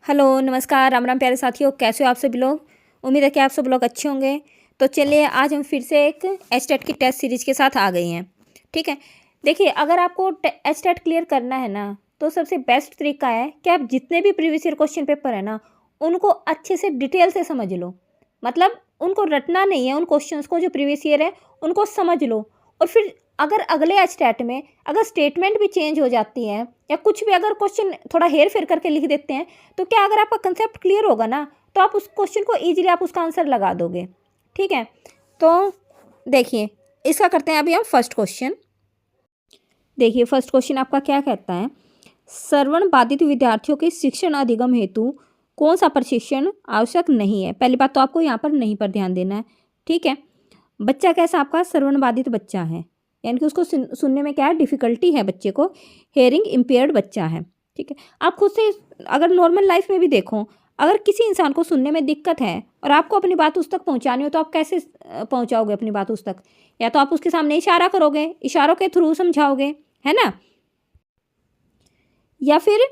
Hello, नमस्कार, राम राम प्यारे साथियों, कैसे हो आप सभी लोग। उम्मीद है कि आप सब लोग अच्छे होंगे। तो चलिए आज हम फिर से एक एचटेट की टेस्ट सीरीज के साथ आ गए हैं। ठीक है, देखिए अगर आपको एचटेट क्लियर करना है ना, तो सबसे बेस्ट तरीका है कि आप जितने भी प्रीवियस ईयर क्वेश्चन पेपर है ना, उनको अच्छे से डिटेल से समझ लो। मतलब उनको रटना नहीं है, उन क्वेश्चंस को जो प्रीवियस ईयर है उनको समझ लो। और फिर अगर अगले एचटेट में अगर स्टेटमेंट भी चेंज हो जाती है या कुछ भी अगर क्वेश्चन थोड़ा हेर फेर करके लिख देते हैं, तो क्या अगर आपका कंसेप्ट क्लियर होगा ना, तो आप उस क्वेश्चन को इजीली आप उसका आंसर लगा दोगे। ठीक है, तो देखिए इसका करते हैं अभी हम फर्स्ट क्वेश्चन। देखिए फर्स्ट क्वेश्चन आपका क्या कहता है, श्रवण बाधित विद्यार्थियों के शिक्षण अधिगम हेतु कौन सा प्रशिक्षण आवश्यक नहीं है। पहली बात तो आपको यहाँ पर नहीं पर ध्यान देना है। ठीक है, बच्चा कैसा आपका श्रवण बाधित बच्चा है, यानी कि उसको सुनने में क्या है, डिफ़िकल्टी है बच्चे को, हेयरिंग इम्पेयर्ड बच्चा है। ठीक है, आप खुद से अगर नॉर्मल लाइफ में भी देखो, अगर किसी इंसान को सुनने में दिक्कत है और आपको अपनी बात उस तक पहुंचानी हो, तो आप कैसे पहुंचाओगे अपनी बात उस तक। या तो आप उसके सामने इशारा करोगे, इशारों के थ्रू समझाओगे, है ना, या फिर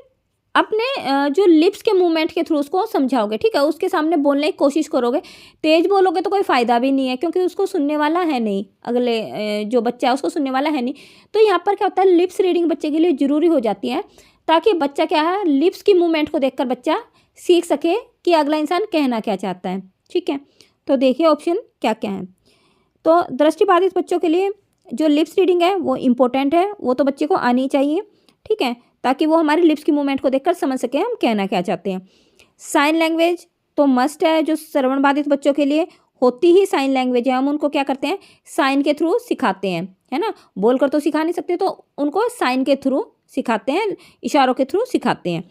अपने जो लिप्स के मूवमेंट के थ्रू उसको समझाओगे। ठीक है, उसके सामने बोलने की कोशिश करोगे। तेज बोलोगे तो कोई फ़ायदा भी नहीं है, क्योंकि उसको सुनने वाला है नहीं, अगले जो बच्चा है उसको सुनने वाला है नहीं। तो यहाँ पर क्या होता है, लिप्स रीडिंग बच्चे के लिए ज़रूरी हो जाती है, ताकि बच्चा क्या है, लिप्स की मूवमेंट को देखकर बच्चा सीख सके कि अगला इंसान कहना क्या चाहता है। ठीक है, तो देखिए ऑप्शन क्या क्या है। तो दृष्टिबाधित बच्चों के लिए जो लिप्स रीडिंग है वो इम्पोर्टेंट है, वो तो बच्चे को आनी चाहिए। ठीक है, ताकि वो हमारे लिप्स की मूवमेंट को देखकर समझ सके हम कहना क्या चाहते हैं। साइन लैंग्वेज तो मस्ट है, जो श्रवण बाधित बच्चों के लिए होती ही साइन लैंग्वेज है। हम उनको क्या करते हैं, साइन के थ्रू सिखाते हैं, है ना, बोलकर तो सिखा नहीं सकते, तो उनको साइन के थ्रू सिखाते हैं, इशारों के थ्रू सिखाते हैं।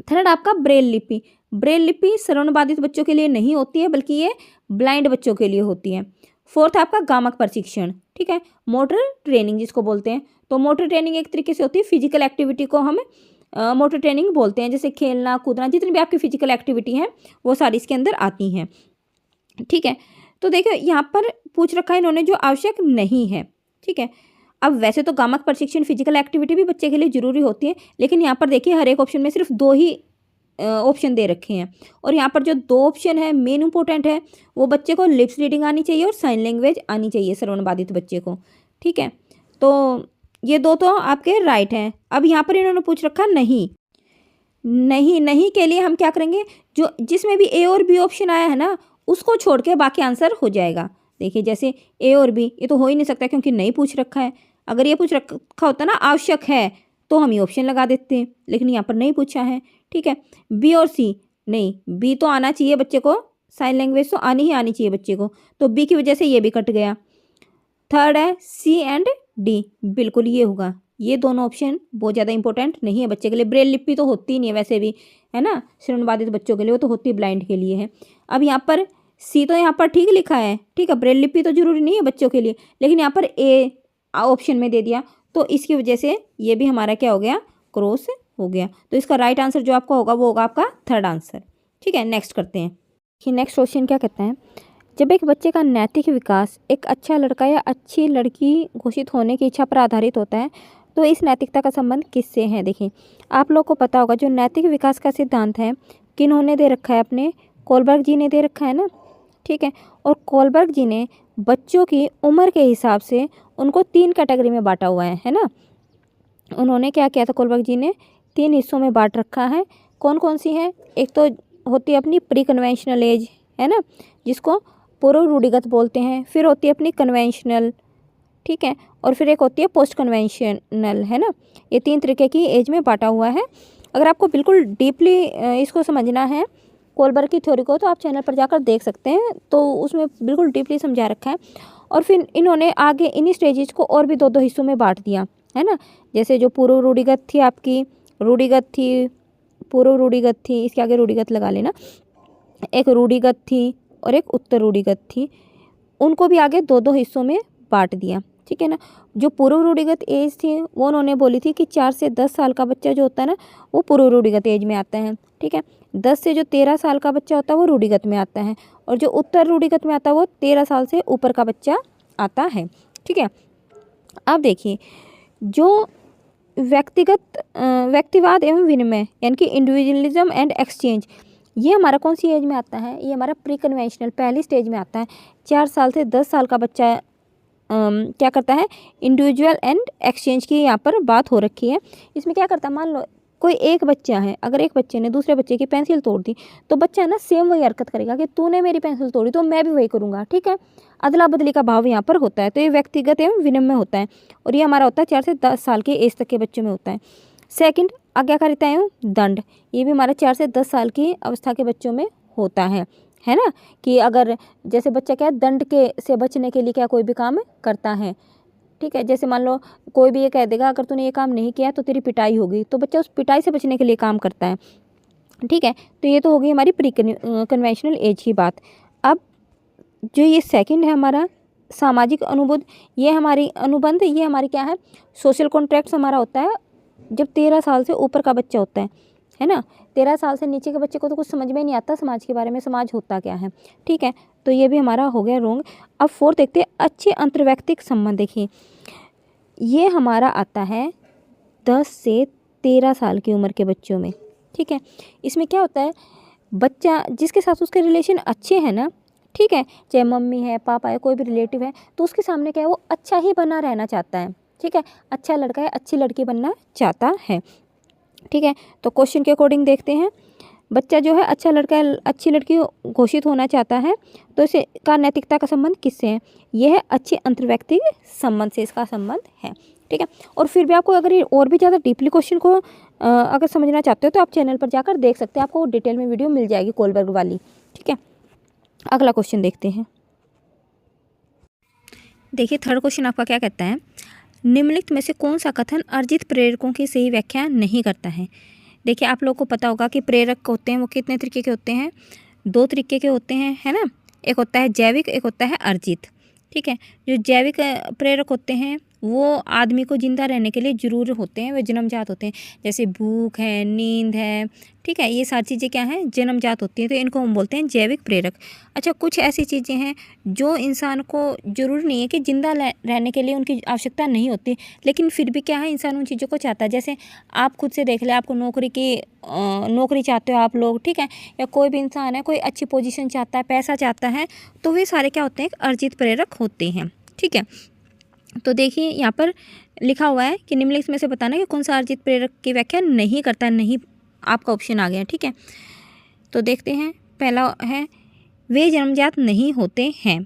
थर्ड आपका ब्रेल लिपि। ब्रेल लिपि श्रवण बाधित बच्चों के लिए नहीं होती है, बल्कि ये ब्लाइंड बच्चों के लिए होती है। फोर्थ आपका गामक प्रशिक्षण। ठीक है, मोटर ट्रेनिंग जिसको बोलते हैं। तो मोटर ट्रेनिंग एक तरीके से होती है, फिजिकल एक्टिविटी को हम मोटर ट्रेनिंग बोलते हैं, जैसे खेलना कूदना, जितनी भी आपकी फिजिकल एक्टिविटी है वो सारी इसके अंदर आती हैं। ठीक है, तो देखो यहाँ पर पूछ रखा है इन्होंने जो आवश्यक नहीं है। ठीक है, अब वैसे तो गामक प्रशिक्षण फिजिकल एक्टिविटी भी बच्चे के लिए जरूरी होती है, लेकिन यहाँ पर देखिए हर एक ऑप्शन में सिर्फ दो ही ऑप्शन दे रखे हैं, और यहाँ पर जो दो ऑप्शन है मेन इंपॉर्टेंट है, वो बच्चे को लिप्स रीडिंग आनी चाहिए और साइन लैंग्वेज आनी चाहिए श्रवण बाधित बच्चे को। ठीक है, तो ये दो तो आपके राइट हैं। अब यहाँ पर इन्होंने पूछ रखा नहीं। नहीं नहीं के लिए हम क्या करेंगे, जो जिसमें भी ए और बी ऑप्शन आया है ना, उसको छोड़ के बाकी आंसर हो जाएगा। देखिए जैसे ए और बी, ये तो हो ही नहीं सकता क्योंकि नहीं पूछ रखा है। अगर ये पूछ रखा होता ना आवश्यक है, तो हम ये ऑप्शन लगा देते हैं, लेकिन यहाँ पर नहीं पूछा है। ठीक है, बी और सी नहीं, बी तो आना चाहिए बच्चे को, साइन लैंग्वेज तो आनी ही आनी चाहिए बच्चे को, तो बी की वजह से ये भी कट गया। थर्ड है सी एंड डी, बिल्कुल ये होगा। ये दोनों ऑप्शन बहुत ज़्यादा इंपॉर्टेंट नहीं है बच्चे के लिए। ब्रेल लिपि तो होती ही नहीं है वैसे भी, है ना, श्रवण बाधित बच्चों के लिए, वो तो होती ब्लाइंड के लिए है। अब यहाँ पर सी तो यहाँ पर ठीक लिखा है, ठीक है, ब्रेल लिपि तो जरूरी नहीं है बच्चों के लिए, लेकिन यहाँ पर ए ऑप्शन में दे दिया, तो इसकी वजह से ये भी हमारा क्या हो गया, क्रॉस हो गया। तो इसका राइट आंसर जो आपका होगा वो होगा आपका थर्ड आंसर। ठीक है, नेक्स्ट करते हैं कि नेक्स्ट क्वेश्चन क्या कहता है, जब एक बच्चे का नैतिक विकास एक अच्छा लड़का या अच्छी लड़की घोषित होने की इच्छा पर आधारित होता है, तो इस नैतिकता का संबंध किससे है। देखिए आप लोग को पता होगा जो नैतिक विकास का सिद्धांत है, किन्होंने दे रखा है, अपने कोलबर्ग जी ने दे रखा है ना। ठीक है, और कोलबर्ग जी ने बच्चों की उम्र के हिसाब से उनको 3 कैटेगरी में बांटा हुआ है ना। उन्होंने क्या किया था, कोलबर्ग जी ने 3 हिस्सों में बांट रखा है। कौन कौन सी है, एक तो होती है अपनी प्री कन्वेंशनल एज, है ना, जिसको पूर्व रूढ़िगत बोलते हैं, फिर होती है अपनी कन्वेंशनल, ठीक है, और फिर एक होती है पोस्ट कन्वेंशनल, है ना। ये 3 तरीके की एज में बांटा हुआ है। अगर आपको बिल्कुल डीपली इसको समझना है कोलबर्ग की थ्योरी को, तो आप चैनल पर जाकर देख सकते हैं, तो उसमें बिल्कुल डीपली समझा रखा है। और फिर इन्होंने आगे इन्हीं स्टेजेस को और भी 2-2 हिस्सों में बांट दिया, है ना। जैसे जो पूर्व रूढ़िगत थी, आपकी रूढ़िगत थी, पूर्व रूढ़िगत थी, इसके आगे रूढ़िगत लगा लेना, एक रूढ़िगत थी और एक उत्तर रूढ़िगत थी, उनको भी आगे 2-2 हिस्सों में बांट दिया। ठीक है ना, जो पूर्व रूढ़िगत एज थी वो उन्होंने बोली थी कि 4 से 10 साल का बच्चा जो होता है ना, वो पूर्व रूढ़िगत एज में आता है। ठीक है, 10 से जो 13 साल का बच्चा होता है वो रूढ़िगत में आता है, और जो उत्तर रूढ़िगत में आता है वो 13 साल से ऊपर का बच्चा आता है। ठीक है, अब देखिए जो व्यक्तिवाद एवं विनिमय यानी कि इंडिविजुअलिज्म एंड एक्सचेंज, ये हमारा कौन सी एज में आता है? ये हमारा प्री कन्वेंशनल पहली स्टेज में आता है। 4 साल से 10 साल का बच्चा क्या करता है? इंडिविजुअल एंड एक्सचेंज की यहाँ पर बात हो रखी है। इसमें क्या करता है, मान लो कोई एक बच्चा है, अगर एक बच्चे ने दूसरे बच्चे की पेंसिल तोड़ दी तो बच्चा ना सेम वही हरकत करेगा कि तूने मेरी पेंसिल तोड़ी तो मैं भी वही करूँगा, ठीक है। अदला बदली का भाव यहाँ पर होता है। तो ये व्यक्तिगत एवं विनिमय होता है और ये हमारा होता है 4 से 10 साल की एज तक के बच्चों में होता है। सेकंड, आज्ञाकारिता एवं दंड, ये भी हमारा 4 से 10 साल की अवस्था के बच्चों में होता है ना। कि अगर जैसे बच्चा क्या है, दंड के से बचने के लिए क्या कोई भी काम करता है, ठीक है। जैसे मान लो कोई भी ये कह देगा अगर तूने ये काम नहीं किया तो तेरी पिटाई होगी, तो बच्चा उस पिटाई से बचने के लिए काम करता है, ठीक है। तो ये तो होगी हमारी प्री कन्वेंशनल एज की बात। अब जो ये सेकंड है हमारा सामाजिक अनुबंध, ये हमारी क्या है, सोशल कॉन्ट्रैक्ट्स हमारा होता है जब 13 साल से ऊपर का बच्चा होता है ना। 13 साल से नीचे के बच्चे को तो कुछ समझ में नहीं आता समाज के बारे में, समाज होता क्या है, ठीक है। तो ये भी हमारा हो गया रोंग। अब फोर्थ देखते हैं अच्छे अंतर्वैयक्तिक संबंध। देखिए ये हमारा आता है 10 से 13 साल की उम्र के बच्चों में, ठीक है। इसमें क्या होता है, बच्चा जिसके साथ उसके रिलेशन अच्छे हैं ना, ठीक है, चाहे मम्मी है पापा है कोई भी रिलेटिव है, तो उसके सामने क्या है, वो अच्छा ही बना रहना चाहता है, ठीक है। अच्छा लड़का है अच्छी लड़की बनना चाहता है, ठीक है। तो क्वेश्चन के अकॉर्डिंग देखते हैं, बच्चा जो है अच्छा लड़का अच्छी लड़की घोषित होना चाहता है, तो इसे का नैतिकता का संबंध किससे है? यह है अच्छे अंतर्व्यक्तिक संबंध से इसका संबंध है, ठीक है। और फिर भी आपको अगर ये और भी ज़्यादा डीपली क्वेश्चन को अगर समझना चाहते हो तो आप चैनल पर जाकर देख सकते हैं, आपको डिटेल में वीडियो मिल जाएगी कोलबर्ग वाली, ठीक है। अगला क्वेश्चन देखते हैं। देखिए थर्ड क्वेश्चन आपका क्या कहता है, निम्नलिखित में से कौन सा कथन अर्जित प्रेरकों की सही व्याख्या नहीं करता है? देखिए आप लोगों को पता होगा कि प्रेरक होते हैं वो कितने तरीके के होते हैं, 2 तरीके के होते हैं, है ना। एक होता है जैविक, एक होता है अर्जित, ठीक है। जो जैविक प्रेरक होते हैं वो आदमी को जिंदा रहने के लिए जरूर होते हैं, वे जन्मजात होते हैं। जैसे भूख है, नींद है, ठीक है, ये सारी चीज़ें क्या हैं, जन्मजात होती हैं, तो इनको हम बोलते हैं जैविक प्रेरक। अच्छा कुछ ऐसी चीज़ें हैं जो इंसान को जरूर नहीं है कि जिंदा रहने के लिए उनकी आवश्यकता नहीं होती, लेकिन फिर भी क्या है इंसान उन चीज़ों को चाहता है। जैसे आप खुद से देख ले, आपको नौकरी चाहते हो आप लोग, ठीक है, या कोई भी इंसान है कोई अच्छी पोजीशन चाहता है, पैसा चाहता है, तो वे सारे क्या होते हैं, अर्जित प्रेरक होते हैं, ठीक है। तो देखिए यहाँ पर लिखा हुआ है कि निम्नलिखित में से बताना कि कौन सा अर्जित प्रेरक की व्याख्या नहीं करता, नहीं आपका ऑप्शन आ गया, ठीक है। तो देखते हैं, पहला है वे जन्मजात नहीं होते हैं।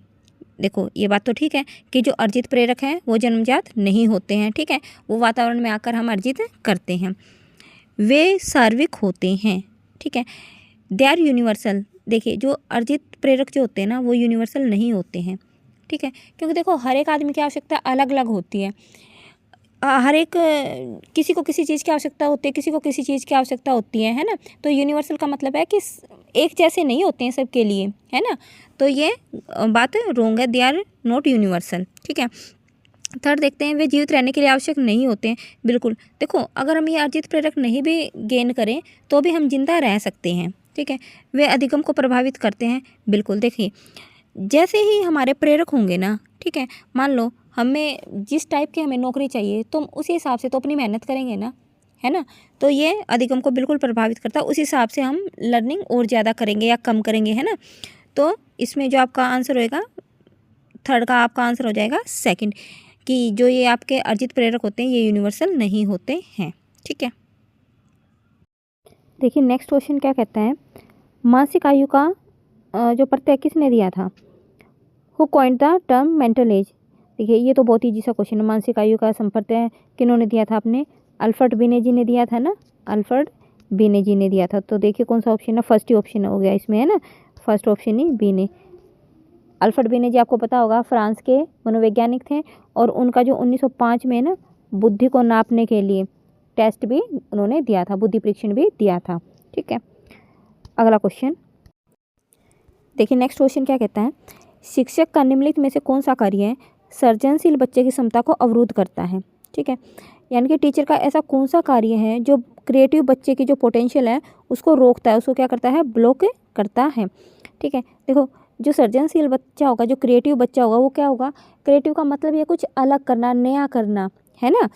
देखो ये बात तो ठीक है कि जो अर्जित प्रेरक हैं वो जन्मजात नहीं होते हैं, ठीक है, वो वातावरण में आकर हम अर्जित करते हैं। वे सार्विक होते हैं, ठीक है, दे आर यूनिवर्सल। देखिए जो अर्जित प्रेरक जो होते हैं ना वो यूनिवर्सल नहीं होते हैं, ठीक है, क्योंकि देखो हर एक आदमी की आवश्यकता अलग अलग होती है। हर एक किसी को किसी चीज़ की आवश्यकता होती है, किसी को किसी चीज़ की आवश्यकता होती है ना। तो यूनिवर्सल का मतलब है कि एक जैसे नहीं होते हैं सबके लिए, है ना। तो ये बात रोंग है, दे आर नॉट यूनिवर्सल, ठीक है। थर्ड देखते हैं, वे जीवित रहने के लिए आवश्यक नहीं होते हैं। बिल्कुल, देखो अगर हम ये अर्जित प्रेरक नहीं भी गेन करें तो भी हम जिंदा रह सकते हैं, ठीक है। वे अधिगम को प्रभावित करते हैं। बिल्कुल, देखिए जैसे ही हमारे प्रेरक होंगे ना, ठीक है, मान लो हमें जिस टाइप की हमें नौकरी चाहिए तो हम उसी हिसाब से तो अपनी मेहनत करेंगे ना, है ना। तो ये अधिगम को बिल्कुल प्रभावित करता है, उस हिसाब से हम लर्निंग और ज़्यादा करेंगे या कम करेंगे, है ना। तो इसमें जो आपका आंसर होएगा, थर्ड का आपका आंसर हो जाएगा सेकंड, कि जो ये आपके अर्जित प्रेरक होते हैं ये यूनिवर्सल नहीं होते हैं, ठीक है। देखिए नेक्स्ट क्वेश्चन क्या कहता है, मासिक आयु का जो प्रत्यय किसने दिया था? Who coined the term mental as? देखिए ये तो बहुत ईजी सा क्वेश्चन है। मानसिक आयु का संप्रत्यय किन्होंने दिया था? अपने अल्फ्रेड बिने जी ने दिया था ना, अल्फ्रेड बिने जी ने दिया था। तो देखिए कौन सा ऑप्शन है, फर्स्ट ही ऑप्शन हो गया इसमें, है ना, फर्स्ट ऑप्शन ही बिने। अल्फ्रेड बिने जी आपको पता होगा फ्रांस के मनोवैज्ञानिक थे और उनका जो 1905 में ना बुद्धि को नापने के लिए टेस्ट भी उन्होंने दिया था, बुद्धि परीक्षण भी दिया था, ठीक है। अगला क्वेश्चन देखिए, नेक्स्ट क्वेश्चन क्या कहता है, शिक्षक का निम्नलिखित में से कौन सा कार्य सृजनशील बच्चे की क्षमता को अवरुद्ध करता है? ठीक है, यानी कि टीचर का ऐसा कौन सा कार्य है जो क्रिएटिव बच्चे की जो पोटेंशियल है उसको रोकता है, उसको क्या करता है, ब्लॉक करता है। ठीक है, देखो जो सृजनशील बच्चा होगा, जो क्रिएटिव बच्चा होगा, वो क्या होगा, क्रिएटिव का मतलब ये कुछ अलग करना, नया करना, है ना।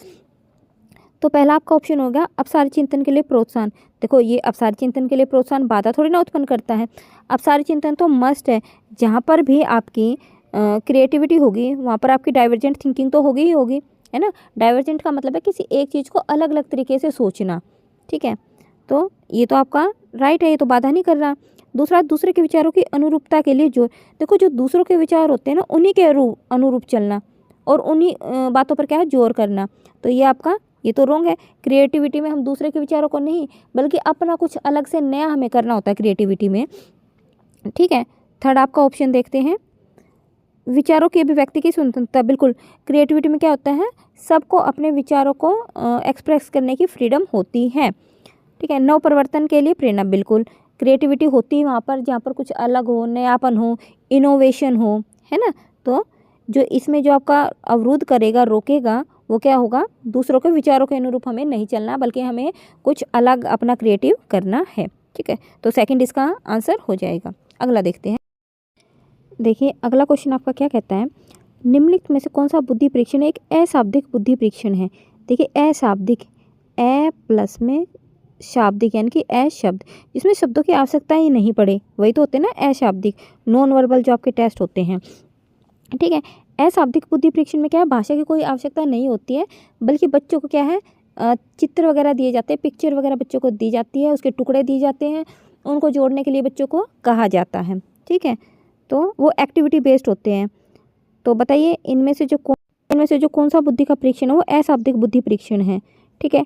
तो पहला आपका ऑप्शन होगा अपसारी चिंतन के लिए प्रोत्साहन। देखो ये अपसारी चिंतन के लिए प्रोत्साहन बाधा थोड़ी ना उत्पन्न करता है, अपसारी चिंतन तो मस्ट है। जहाँ पर भी आपकी क्रिएटिविटी होगी वहाँ पर आपकी डाइवर्जेंट थिंकिंग तो होगी ही होगी, है ना। डाइवर्जेंट का मतलब है किसी एक चीज़ को अलग अलग तरीके से सोचना, ठीक है। तो ये तो आपका राइट है, ये तो बाधा नहीं कर रहा। दूसरा, दूसरे के विचारों की अनुरूपता के लिए जोर। देखो जो दूसरों के विचार होते हैं ना उन्हीं के अनुरूप चलना और उन्हीं बातों पर क्या है जोर करना, तो ये आपका ये तो रॉन्ग है। क्रिएटिविटी में हम दूसरे के विचारों को नहीं बल्कि अपना कुछ अलग से नया हमें करना होता है क्रिएटिविटी में, ठीक है। थर्ड आपका ऑप्शन देखते हैं, विचारों की अभिव्यक्ति की स्वतंत्रता। बिल्कुल, क्रिएटिविटी में क्या होता है, सबको अपने विचारों को एक्सप्रेस करने की फ्रीडम होती है, ठीक है। नव परिवर्तन के लिए प्रेरणा। बिल्कुल, क्रिएटिविटी होती है वहाँ पर जहाँ पर कुछ अलग हो, नयापन हो, इनोवेशन हो, है ना। तो जो इसमें जो आपका अवरुद्ध करेगा, रोकेगा, वो क्या होगा, दूसरों के विचारों के अनुरूप हमें नहीं चलना बल्कि हमें कुछ अलग अपना क्रिएटिव करना है, ठीक है। तो सेकंड इसका आंसर हो जाएगा। अगला देखते हैं। देखिए अगला क्वेश्चन आपका क्या कहता है, निम्नलिखित में से कौन सा बुद्धि परीक्षण एक अशाब्दिक बुद्धि परीक्षण है। देखिए अशाब्दिक, ए प्लस में शाब्दिक यानी कि अशब्द, जिसमें शब्दों की आवश्यकता ही नहीं पड़े, वही तो होते हैं ना अशाब्दिक, नॉन वर्बल जो आपके टेस्ट होते हैं, ठीक है। अशाब्दिक बुद्धि परीक्षण में क्या है, भाषा की कोई आवश्यकता नहीं होती है बल्कि बच्चों को क्या है चित्र वगैरह दिए जाते हैं, पिक्चर वगैरह बच्चों को दी जाती है, उसके टुकड़े दिए जाते हैं, उनको जोड़ने के लिए बच्चों को कहा जाता है, ठीक है। तो वो एक्टिविटी बेस्ड होते हैं। तो बताइए इनमें से जो कौन सा बुद्धि का परीक्षण है वो अशाब्दिक बुद्धि परीक्षण है, ठीक है।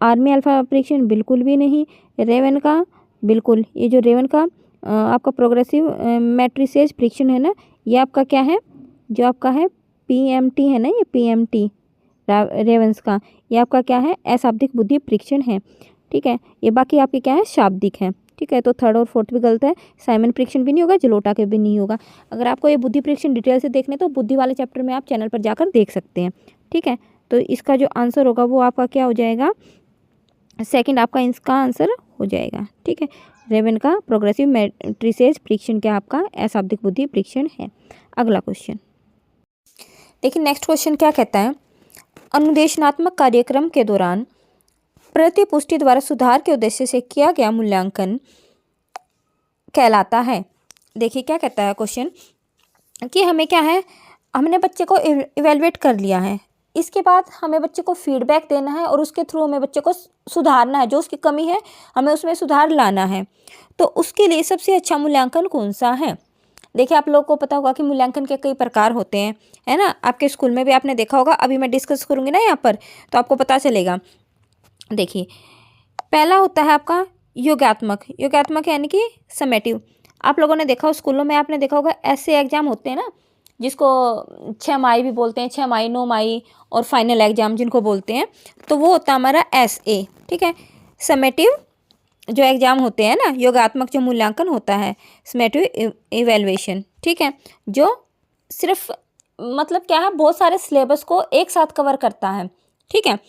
आर्मी अल्फा परीक्षण बिल्कुल भी नहीं। रेवन का, बिल्कुल ये जो रेवन का आपका प्रोग्रेसिव मैट्रिसेज परीक्षण है ना, ये आपका क्या है, जो आपका है पीएमटी है ना, ये पीएमटी रेवंस का, ये आपका क्या है अशाब्दिक बुद्धि परीक्षण है, ठीक है। ये बाकी आपके क्या है शाब्दिक है, ठीक है। तो थर्ड और फोर्थ भी गलत है, साइमन परीक्षण भी नहीं होगा, जलोटा के भी नहीं होगा। अगर आपको ये बुद्धि परीक्षण डिटेल से देखने तो बुद्धि वाले चैप्टर में आप चैनल पर जाकर देख सकते हैं, ठीक है। तो इसका जो आंसर होगा वो आपका क्या हो जाएगा, सेकंड आपका इसका आंसर हो जाएगा, ठीक है। रेवन का प्रोग्रेसिव मैट्रिसेज परीक्षण क्या आपका अशाब्दिक बुद्धि परीक्षण है। अगला क्वेश्चन देखिए, नेक्स्ट क्वेश्चन क्या कहता है, अनुदेशनात्मक कार्यक्रम के दौरान प्रतिपुष्टि द्वारा सुधार के उद्देश्य से किया गया मूल्यांकन कहलाता है। देखिए क्या कहता है क्वेश्चन कि हमें क्या है, हमने बच्चे को इवेलुएट कर लिया है, इसके बाद हमें बच्चे को फीडबैक देना है और उसके थ्रू हमें बच्चे को सुधारना है, जो उसकी कमी है हमें उसमें सुधार लाना है। तो उसके लिए सबसे अच्छा मूल्यांकन कौन सा है। देखिए आप लोगों को पता होगा कि मूल्यांकन के कई प्रकार होते हैं, है ना। आपके स्कूल में भी आपने देखा होगा, अभी मैं डिस्कस करूँगी ना यहाँ पर तो आपको पता चलेगा। देखिए पहला होता है आपका योगात्मक, योगात्मक यानी कि समेटिव। आप लोगों ने देखा हो स्कूलों में, आपने देखा होगा ऐसे एग्जाम होते हैं ना जिसको 6 माही भी बोलते हैं, 6 माही 9 माही और फाइनल एग्जाम जिनको बोलते हैं, तो वो होता है हमारा SA, ठीक है। समेटिव जो एग्जाम होते हैं ना, योगात्मक जो मूल्यांकन होता है, समेटिव इवेल्युएशन, ठीक है, जो सिर्फ मतलब क्या है बहुत सारे सिलेबस को एक साथ कवर करता है, ठीक है,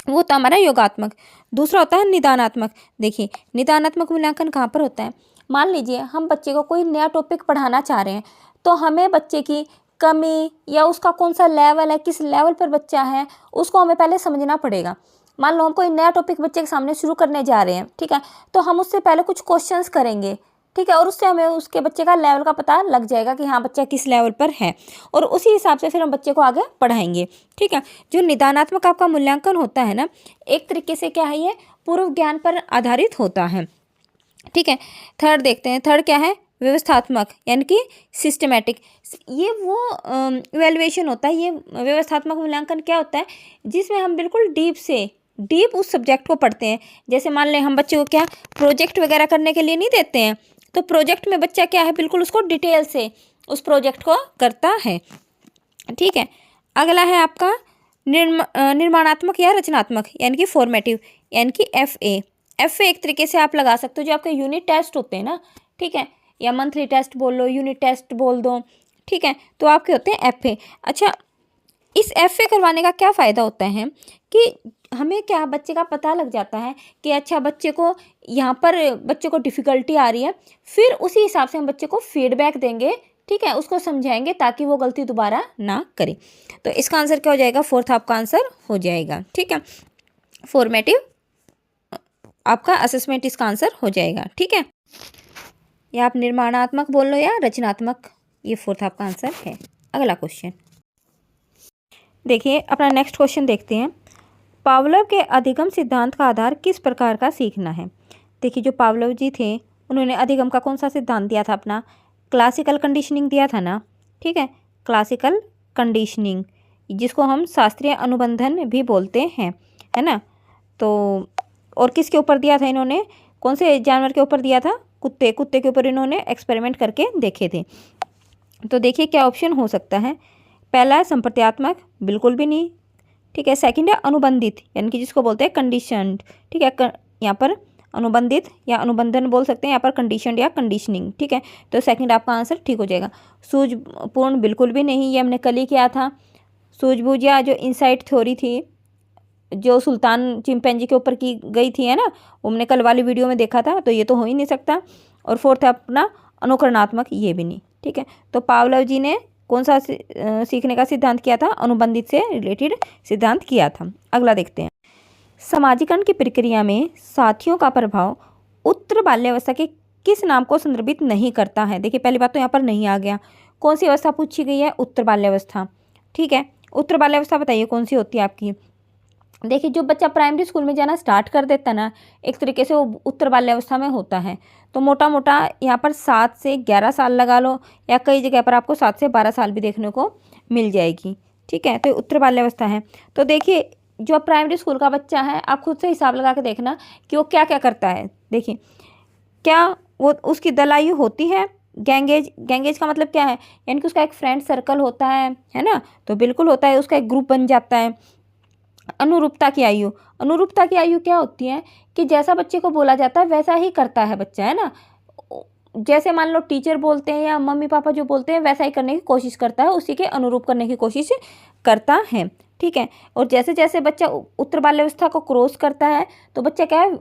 वो होता है हमारा योगात्मक। दूसरा होता है निदानात्मक। देखिए निदानात्मक मूल्यांकन कहाँ पर होता है, मान लीजिए हम बच्चे को कोई नया टॉपिक पढ़ाना चाह रहे हैं, तो हमें बच्चे की कमी या उसका कौन सा लेवल है, किस लेवल पर बच्चा है, उसको हमें पहले समझना पड़ेगा। मान लो हम कोई नया टॉपिक बच्चे के सामने शुरू करने जा रहे हैं, ठीक है, तो हम उससे पहले कुछ क्वेश्चंस करेंगे, ठीक है, और उससे हमें उसके बच्चे का लेवल का पता लग जाएगा कि हाँ बच्चा किस लेवल पर है, और उसी हिसाब से फिर हम बच्चे को आगे पढ़ाएंगे, ठीक है। जो निदानात्मक आपका मूल्यांकन होता है ना, एक तरीके से क्या है, ये पूर्व ज्ञान पर आधारित होता है, ठीक है। थर्ड देखते हैं, थर्ड क्या है, व्यवस्थात्मक यानी कि सिस्टमेटिक। ये वो इवैल्यूएशन होता है, ये व्यवस्थात्मक मूल्यांकन क्या होता है, जिसमें हम बिल्कुल डीप उस सब्जेक्ट को पढ़ते हैं। जैसे मान लें हम बच्चे को क्या प्रोजेक्ट वगैरह करने के लिए नहीं देते हैं, तो प्रोजेक्ट में बच्चा क्या है बिल्कुल उसको डिटेल से उस प्रोजेक्ट को करता है, ठीक है। अगला है आपका निर्माणात्मक या रचनात्मक यानी कि फॉर्मेटिव यानी कि FA एक तरीके से आप लगा सकते हो, जो आपके यूनिट टेस्ट होते हैं ना, ठीक है, या मंथली टेस्ट बोल लो, यूनिट टेस्ट बोल दो, ठीक है, तो आपके होते हैं FA। अच्छा, इस FA करवाने का क्या फ़ायदा होता है कि हमें क्या बच्चे का पता लग जाता है कि अच्छा बच्चे को यहाँ पर बच्चे को डिफ़िकल्टी आ रही है, फिर उसी हिसाब से हम बच्चे को फीडबैक देंगे, ठीक है, उसको समझाएंगे ताकि वो गलती दोबारा ना करे। तो इसका आंसर क्या हो जाएगा, फोर्थ आपका आंसर हो जाएगा, ठीक है। फॉर्मेटिव आपका असेसमेंट इसका आंसर हो जाएगा। ठीक है, या आप निर्माणात्मक बोल लो या रचनात्मक, ये फोर्थ आपका आंसर है। अगला क्वेश्चन देखिए, अपना नेक्स्ट क्वेश्चन देखते हैं। पावलोव के अधिगम सिद्धांत का आधार किस प्रकार का सीखना है। देखिए, जो पावलोव जी थे उन्होंने अधिगम का कौन सा सिद्धांत दिया था अपना, क्लासिकल कंडीशनिंग दिया था ना। ठीक है, क्लासिकल कंडीशनिंग, जिसको हम शास्त्रीय अनुबंधन भी बोलते हैं, है ना। तो और किसके ऊपर दिया था इन्होंने, कौन से जानवर के ऊपर दिया था, कुत्ते के ऊपर इन्होंने एक्सपेरिमेंट करके देखे थे। तो देखिए क्या ऑप्शन हो सकता है। पहला है संप्रत्यात्मक, बिल्कुल भी नहीं। ठीक है, सेकंड है अनुबंधित, यानी कि जिसको बोलते हैं कंडीशनड। ठीक है, यहाँ पर अनुबंधित या अनुबंधन बोल सकते हैं, यहाँ पर कंडीशनड या कंडीशनिंग। ठीक है, तो सेकंड आपका आंसर ठीक हो जाएगा। सूझपूर्ण, बिल्कुल भी नहीं, ये हमने कल ही किया था। सूझबूझ या जो इनसाइट थ्योरी थी जो सुल्तान चिंपैंजी के ऊपर की गई थी, है ना, वो हमने कल वाली वीडियो में देखा था, तो ये तो हो ही नहीं सकता। और फोर्थ है अपना अनुकरणात्मक, ये भी नहीं। ठीक है, तो पावलोव जी ने कौन सा सीखने का सिद्धांत किया था, अनुबंधित से रिलेटेड सिद्धांत किया था। अगला देखते हैं, समाजीकरण की प्रक्रिया में साथियों का प्रभाव उत्तर बाल्यावस्था के किस नाम को संदर्भित नहीं करता है। देखिए, पहली बात तो यहाँ पर नहीं आ गया, कौन सी अवस्था पूछी गई है, उत्तर बाल्यावस्था। ठीक है, उत्तर बाल्यावस्था बताइए कौन सी होती है आपकी। देखिए, जो बच्चा प्राइमरी स्कूल में जाना स्टार्ट कर देता है ना, एक तरीके से वो उत्तर बाल्यावस्था में होता है। तो मोटा मोटा यहाँ पर 7 से 11 साल लगा लो, या कई जगह पर आपको 7 से 12 साल भी देखने को मिल जाएगी। ठीक है, तो उत्तर बाल्यावस्था है। तो देखिए, जो प्राइमरी स्कूल का बच्चा है, आप खुद से हिसाब लगा के देखना कि वो क्या क्या करता है। देखिए, क्या वो उसकी दलायु होती है, गैंगेज। गैंगेज का मतलब क्या है, यानी कि उसका एक फ्रेंड सर्कल होता है ना, तो बिल्कुल होता है, उसका एक ग्रुप बन जाता है। अनुरूपता की आयु, अनुरूपता की आयु क्या होती है कि जैसा बच्चे को बोला जाता है वैसा ही करता है बच्चा, है ना। जैसे मान लो टीचर बोलते हैं या मम्मी पापा जो बोलते हैं वैसा ही करने की कोशिश करता है, उसी के अनुरूप करने की कोशिश करता है। ठीक है, और जैसे जैसे बच्चा उत्तर बाल्यावस्था को क्रॉस करता है तो बच्चा क्या है,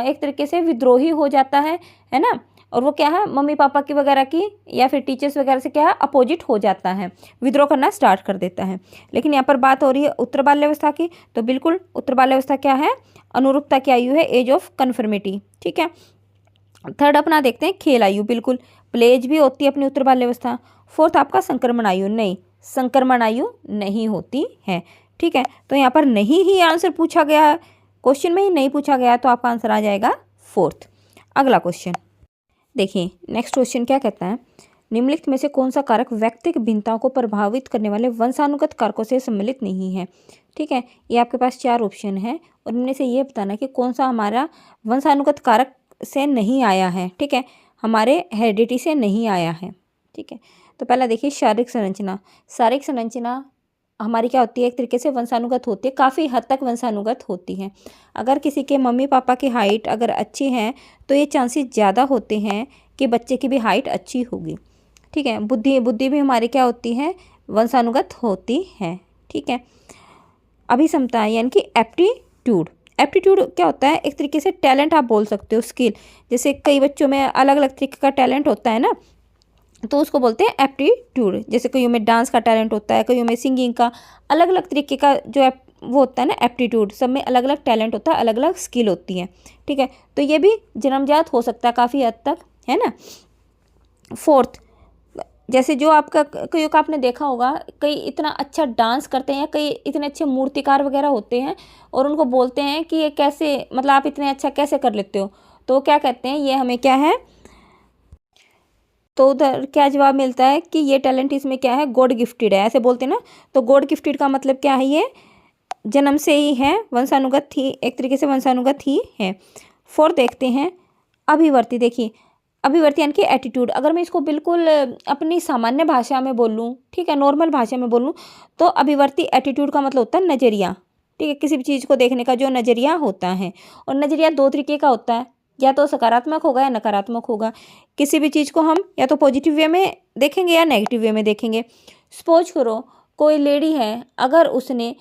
एक तरीके से विद्रोही हो जाता है ना। और वो क्या है, मम्मी पापा की वगैरह की या फिर टीचर्स वगैरह से क्या है, अपोजिट हो जाता है, विद्रोह करना स्टार्ट कर देता है। लेकिन यहाँ पर बात हो रही है उत्तर बाल्यावस्था की, तो बिल्कुल उत्तर बाल्यावस्था क्या है, अनुरूपता की आयु है, एज ऑफ कन्फर्मिटी। ठीक है, थर्ड अपना देखते हैं खेल आयु, बिल्कुल प्लेज भी होती है अपनी उत्तर बाल्यावस्था। फोर्थ आपका संक्रमण आयु, नहीं, संक्रमण आयु नहीं होती है। ठीक है, तो यहाँ पर नहीं ही आंसर पूछा गया है, क्वेश्चन में ही नहीं पूछा गया, तो आपका आंसर आ जाएगा फोर्थ। अगला क्वेश्चन देखिए, नेक्स्ट क्वेश्चन क्या कहता है, निम्नलिखित में से कौन सा कारक व्यक्तिगत भिन्नताओं को प्रभावित करने वाले वंशानुगत कारकों से सम्मिलित नहीं है। ठीक है, ये आपके पास 4 ऑप्शन है और इनमें से ये बताना कि कौन सा हमारा वंशानुगत कारक से नहीं आया है। ठीक है, हमारे हेरिडिटी से नहीं आया है। ठीक है, तो पहला देखिए शारीरिक संरचना। शारीरिक संरचना हमारी क्या होती है, एक तरीके से वंशानुगत होती है, काफ़ी हद तक वंशानुगत होती है। अगर किसी के मम्मी पापा की हाइट अगर अच्छी है तो ये चांसेस ज़्यादा होते हैं कि बच्चे की भी हाइट अच्छी होगी। ठीक है, बुद्धि भी हमारी क्या होती है, वंशानुगत होती है। ठीक है, अभिक्षमता यानी कि एप्टीट्यूड। एप्टीट्यूड क्या होता है, एक तरीके से टैलेंट आप बोल सकते हो, स्किल। जैसे कई बच्चों में अलग अलग तरीके का टैलेंट होता है ना, तो उसको बोलते हैं एप्टीट्यूड। जैसे कईयों में डांस का टैलेंट होता है, कईयों में सिंगिंग का, अलग अलग तरीके का जो वो होता है ना एप्टीट्यूड, सब में अलग अलग टैलेंट होता है, अलग अलग स्किल होती है। ठीक है, तो ये भी जन्मजात हो सकता है काफ़ी हद तक, है ना। फोर्थ, जैसे जो आपका कईयों का आपने देखा होगा, कई इतना अच्छा डांस करते हैं, कई इतने अच्छे मूर्तिकार वगैरह होते हैं और उनको बोलते हैं कि ये कैसे, मतलब आप इतने अच्छा कैसे कर लेते हो, तो क्या कहते हैं, ये हमें क्या है, तो उधर क्या जवाब मिलता है कि ये टैलेंट इसमें क्या है, गॉड गिफ्टेड है, ऐसे बोलते हैं ना। तो गॉड गिफ्टेड का मतलब क्या है, ये जन्म से ही है, वंशानुगत ही, एक तरीके से वंशानुगत ही है। फोर्थ देखते हैं अभिवर्ती। देखिए, अभिवर्ती यानी कि एटीट्यूड, अगर मैं इसको बिल्कुल अपनी सामान्य भाषा में बोलूँ, ठीक है, नॉर्मल भाषा में बोलूँ, तो अभिवर्ती एटीट्यूड का मतलब होता है नज़रिया। ठीक है, किसी भी चीज़ को देखने का जो नज़रिया होता है, और नज़रिया 2 तरीके का होता है, या तो सकारात्मक होगा या नकारात्मक होगा। किसी भी चीज़ को हम या तो पॉजिटिव वे में देखेंगे या नेगेटिव वे में देखेंगे। सपोज करो कोई लेडी है, अगर उसने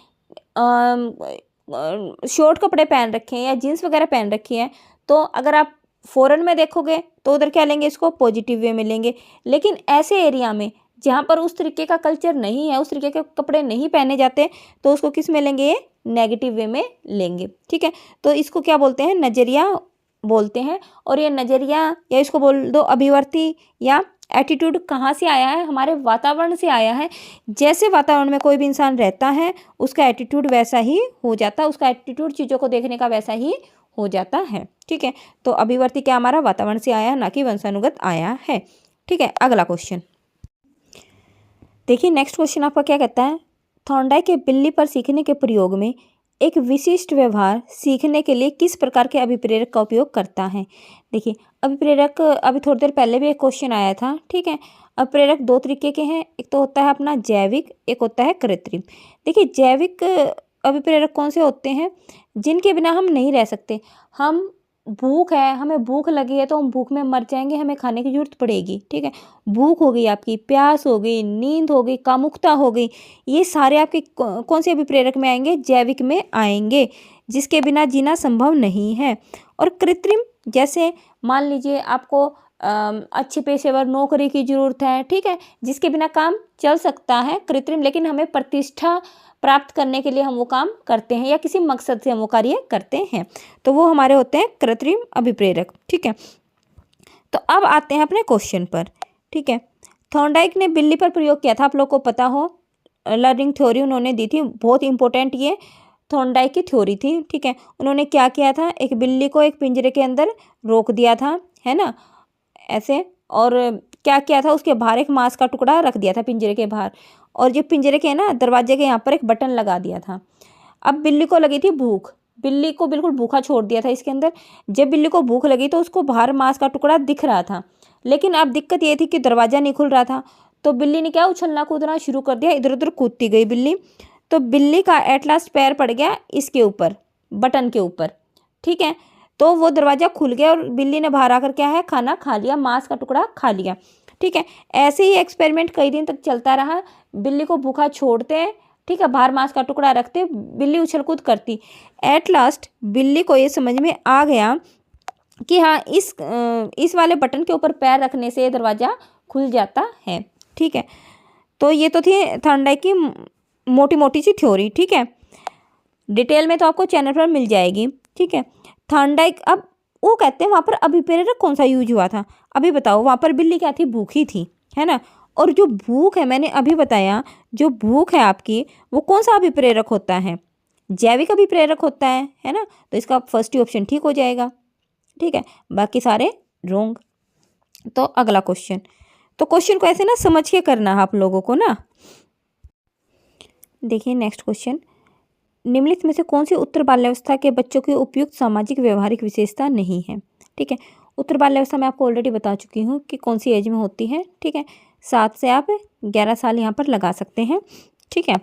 शॉर्ट कपड़े पहन रखे हैं या जीन्स वगैरह पहन रखी है, तो अगर आप फ़ॉरेन में देखोगे तो उधर क्या लेंगे, इसको पॉजिटिव वे में लेंगे। लेकिन ऐसे एरिया में जहाँ पर उस तरीके का कल्चर नहीं है, उस तरीके के कपड़े नहीं पहने जाते, तो उसको किस में लेंगे, ये नेगेटिव वे में लेंगे। ठीक है, तो इसको क्या बोलते हैं, नज़रिया बोलते हैं। और ये नज़रिया या इसको बोल दो अभिवर्ती या एटीट्यूड कहाँ से आया है, हमारे वातावरण से आया है। जैसे वातावरण में कोई भी इंसान रहता है उसका एटीट्यूड वैसा ही हो जाता है, उसका एटीट्यूड चीज़ों को देखने का वैसा ही हो जाता है। ठीक है, तो अभिवर्ती क्या हमारा वातावरण से आया है, ना कि वंशानुगत आया है। ठीक है, अगला क्वेश्चन देखिए। नेक्स्ट क्वेश्चन आपका क्या कहता है, थॉर्नडाइक के बिल्ली पर सीखने के प्रयोग में एक विशिष्ट व्यवहार सीखने के लिए किस प्रकार के अभिप्रेरक का उपयोग करता है। देखिए, अभिप्रेरक अभी थोड़ी देर पहले भी एक क्वेश्चन आया था। ठीक है, अभिप्रेरक दो तरीके के हैं, एक तो होता है अपना जैविक, एक होता है कृत्रिम। देखिए, जैविक अभिप्रेरक कौन से होते हैं, जिनके बिना हम नहीं रह सकते। हम भूख है, हमें भूख लगी है तो हम भूख में मर जाएंगे, हमें खाने की जरूरत पड़ेगी। ठीक है, भूख हो गई आपकी, प्यास हो गई, नींद हो गई, कामुकता हो गई, ये सारे आपके कौन से अभिप्रेरक में आएंगे, जैविक में आएंगे, जिसके बिना जीना संभव नहीं है। और कृत्रिम, जैसे मान लीजिए आपको अच्छी पेशेवर नौकरी की जरूरत है, ठीक है, जिसके बिना काम चल सकता है कृत्रिम, लेकिन हमें प्रतिष्ठा प्राप्त करने के लिए हम वो काम करते हैं या किसी मकसद से हम वो कार्य करते हैं, तो वो हमारे होते हैं कृत्रिम अभिप्रेरक। ठीक है, तो अब आते हैं अपने क्वेश्चन पर। ठीक है, थॉर्नडाइक ने बिल्ली पर प्रयोग किया था, आप लोग को पता हो, लर्निंग थ्योरी उन्होंने दी थी, बहुत इंपॉर्टेंट ये थॉर्नडाइक की थ्योरी थी। ठीक है, उन्होंने क्या किया था, एक बिल्ली को एक पिंजरे के अंदर रोक दिया था, है ना, ऐसे, और क्या किया था, उसके बाहर एक मांस का टुकड़ा रख दिया था पिंजरे के बाहर, और जो पिंजरे के ना दरवाजे के यहाँ पर एक बटन लगा दिया था। अब बिल्ली को लगी थी भूख, बिल्ली को बिल्कुल भूखा छोड़ दिया था इसके अंदर। जब बिल्ली को भूख लगी तो उसको बाहर मांस का टुकड़ा दिख रहा था, लेकिन अब दिक्कत ये थी कि दरवाज़ा नहीं खुल रहा था। तो बिल्ली ने क्या, उछलना कूदना शुरू कर दिया, इधर उधर कूदती गई बिल्ली। तो बिल्ली का एट लास्ट पैर पड़ गया इसके ऊपर, बटन के ऊपर। ठीक है, तो वो दरवाज़ा खुल गया और बिल्ली ने बाहर आकर क्या है, खाना खा लिया, मांस का टुकड़ा खा लिया। ठीक है, ऐसे ही एक्सपेरिमेंट कई दिन तक चलता रहा। बिल्ली को भूखा छोड़ते हैं, ठीक है, बाहर मांस का टुकड़ा रखते, बिल्ली उछल कूद करती। एट लास्ट बिल्ली को ये समझ में आ गया कि हाँ, इस वाले बटन के ऊपर पैर रखने से दरवाज़ा खुल जाता है। ठीक है, तो ये तो थी थॉर्नडाइक की मोटी मोटी सी थ्योरी। ठीक है, डिटेल में तो आपको चैनल पर मिल जाएगी। ठीक है, थॉर्नडाइक, अब वो कहते हैं वहाँ पर अभिप्रेरक कौन सा यूज हुआ था, अभी बताओ। वहाँ पर बिल्ली क्या थी, भूखी थी, है ना, और जो भूख है, मैंने अभी बताया, जो भूख है आपकी, वो कौन सा अभिप्रेरक होता है, जैविक अभिप्रेरक होता है ना, तो इसका फर्स्ट ही ऑप्शन ठीक हो जाएगा। ठीक है, बाकी सारे रोंग। तो अगला क्वेश्चन, तो क्वेश्चन को ऐसे ना समझ के करना है आप लोगों को ना। देखिए नेक्स्ट क्वेश्चन, निम्नलिखित में से कौन सी उत्तर बाल्यावस्था के बच्चों की उपयुक्त सामाजिक व्यवहारिक विशेषता नहीं है। ठीक है, उत्तर बाल्यावस्था में आपको ऑलरेडी बता चुकी हूँ कि कौन सी एज में होती है। ठीक है, 7 से आप 11 साल यहाँ पर लगा सकते हैं। ठीक है,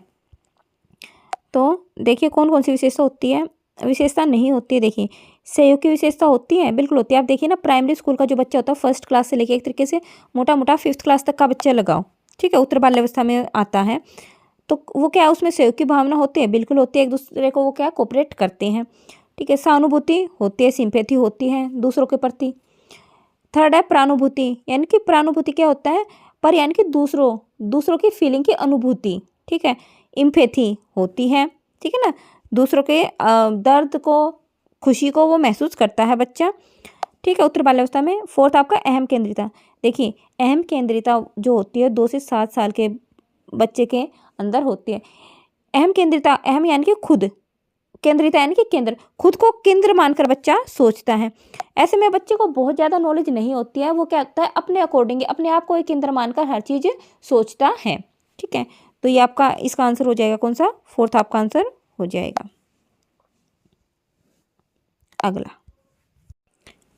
तो देखिए कौन कौन सी विशेषता होती है, विशेषता नहीं होती है। देखिए, सहयोग की विशेषता होती है, बिल्कुल होती है। आप देखिए ना, प्राइमरी स्कूल का जो बच्चा होता है, फर्स्ट क्लास से लेके एक तरीके से मोटा मोटा 5th क्लास तक का बच्चा लगाओ, ठीक है, उत्तर बाल्यावस्था में आता है, तो वो क्या, उसमें सहयोग की भावना होती है, बिल्कुल होती है, एक दूसरे को वो क्या कोऑपरेट करते हैं। ठीक है, सहानुभूति होती है, सिंपैथी होती है दूसरों के प्रति। थर्ड है प्रानुभूति, यानी कि प्रानुभूति क्या होता है, पर यानी कि दूसरों की फीलिंग की अनुभूति। ठीक है, इम्पैथी होती है, ठीक है ना, दूसरों के दर्द को, खुशी को वो महसूस करता है बच्चा। ठीक है, उत्तर बाल्यावस्था में। फोर्थ आपका अहम केंद्रिता। देखिए, अहम केंद्रिता जो होती है 2 से 7 साल के बच्चे के अंदर होती है। अहम केंद्रिता, अहम यानी कि खुद, केंद्रिता यानी कि केंद्र, खुद को केंद्र मानकर बच्चा सोचता है। ऐसे में बच्चे को बहुत ज़्यादा नॉलेज नहीं होती है, वो क्या होता है, अपने अकॉर्डिंग, अपने आप को एक केंद्र मानकर हर चीज़ सोचता है। ठीक है, तो ये आपका इसका आंसर हो जाएगा कौन सा, फोर्थ आपका आंसर हो जाएगा। अगला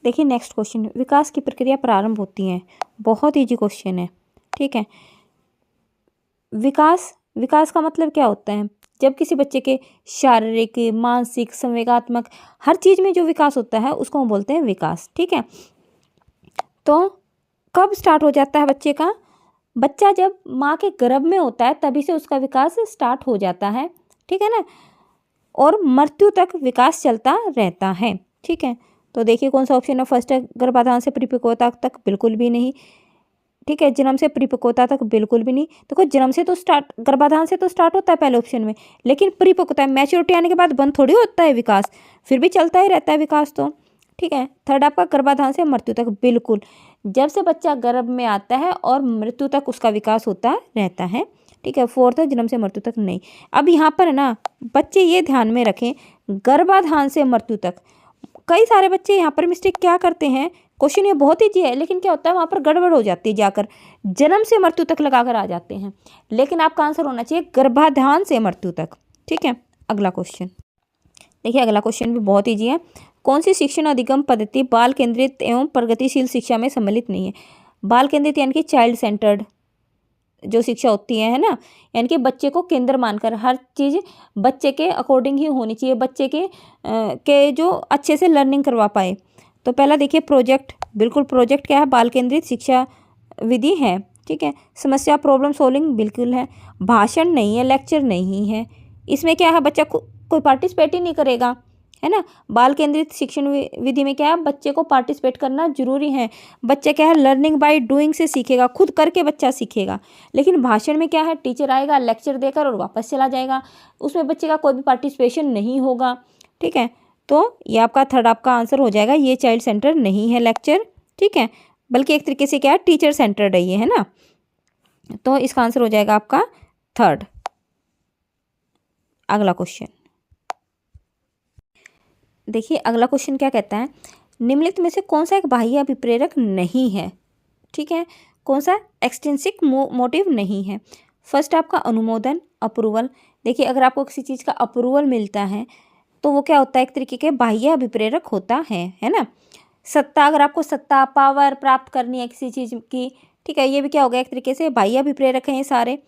देखिए नेक्स्ट क्वेश्चन, विकास की प्रक्रिया प्रारंभ होती है, बहुत ईजी क्वेश्चन है। ठीक है, विकास का मतलब क्या होता है, जब किसी बच्चे के शारीरिक, मानसिक, संवेगात्मक हर चीज़ में जो विकास होता है उसको हम बोलते हैं विकास। ठीक है, तो कब स्टार्ट हो जाता है बच्चे का, बच्चा जब माँ के गर्भ में होता है तभी से उसका विकास स्टार्ट हो जाता है। ठीक है ना, और मृत्यु तक विकास चलता रहता है। ठीक है, तो देखिए कौन सा ऑप्शन है, फर्स्ट है गर्भाधान से परिपक्वता तक, बिल्कुल भी नहीं। ठीक है, जन्म से परिपक्वता तक बिल्कुल भी नहीं। देखो जन्म से तो स्टार्ट, गर्भाधान से तो स्टार्ट होता है पहले ऑप्शन में, लेकिन परिपक्वता मैच्योरिटी आने के बाद बंद थोड़ी होता है विकास, फिर भी चलता ही रहता है विकास तो। ठीक है, थर्ड आपका गर्भाधान से मृत्यु तक बिल्कुल, जब से बच्चा गर्भ में आता है और मृत्यु तक उसका विकास होता रहता है। ठीक है, फोर्थ है जन्म से मृत्यु तक नहीं। अब यहाँ पर ना बच्चे ये ध्यान में रखें, गर्भाधान से मृत्यु तक कई सारे बच्चे यहाँ पर मिस्टेक क्या करते हैं, क्वेश्चन ये बहुत ईजी है लेकिन क्या होता है वहाँ पर गड़बड़ हो जाती है, जाकर जन्म से मृत्यु तक लगाकर आ जाते हैं, लेकिन आपका आंसर होना चाहिए गर्भाधान से मृत्यु तक। ठीक है, अगला क्वेश्चन देखिए, अगला क्वेश्चन भी बहुत ईजी है। कौन सी शिक्षण अधिगम पद्धति बाल केंद्रित एवं प्रगतिशील शिक्षा में सम्मिलित नहीं है? बाल केंद्रित यानी कि चाइल्ड सेंटर्ड जो शिक्षा होती है ना, यानी कि बच्चे को केंद्र मानकर हर चीज़ बच्चे के अकॉर्डिंग ही होनी चाहिए, बच्चे के जो अच्छे से लर्निंग करवा पाए। तो पहला देखिए प्रोजेक्ट, बिल्कुल प्रोजेक्ट क्या है, बाल केंद्रित शिक्षा विधि है। ठीक है, समस्या प्रॉब्लम सॉल्विंग बिल्कुल है, भाषण नहीं है, लेक्चर नहीं है, इसमें क्या है बच्चा कोई पार्टिसिपेट ही नहीं करेगा, है ना। बाल केंद्रित शिक्षण विधि में क्या है, बच्चे को पार्टिसिपेट करना जरूरी है, बच्चा क्या है लर्निंग बाय डूइंग से सीखेगा, खुद करके बच्चा सीखेगा। लेकिन भाषण में क्या है, टीचर आएगा लेक्चर देकर और वापस चला जाएगा, उसमें बच्चे का कोई भी पार्टिसिपेशन नहीं होगा। ठीक है, तो ये आपका थर्ड आपका आंसर हो जाएगा, ये चाइल्ड सेंटर नहीं है लेक्चर। ठीक है, बल्कि एक तरीके से क्या है टीचर सेंटर्ड है ये, है ना। तो इसका आंसर हो जाएगा आपका थर्ड। अगला क्वेश्चन देखिए, अगला क्वेश्चन क्या कहता है, निम्नलिखित में से कौन सा एक बाह्य अभिप्रेरक नहीं है? ठीक है, कौन सा एक्सट्रिंसिक मोटिव नहीं है? फर्स्ट आपका अनुमोदन, अप्रूवल। देखिए अगर आपको किसी चीज़ का अप्रूवल मिलता है तो वो क्या होता है, एक तरीके के बाह्य अभिप्रेरक होता है ना। सत्ता, अगर आपको सत्ता पावर प्राप्त करनी है किसी चीज़ की, ठीक है, ये भी क्या हो गया एक तरीके से बाह्य अभिप्रेरक हैं ये सारे।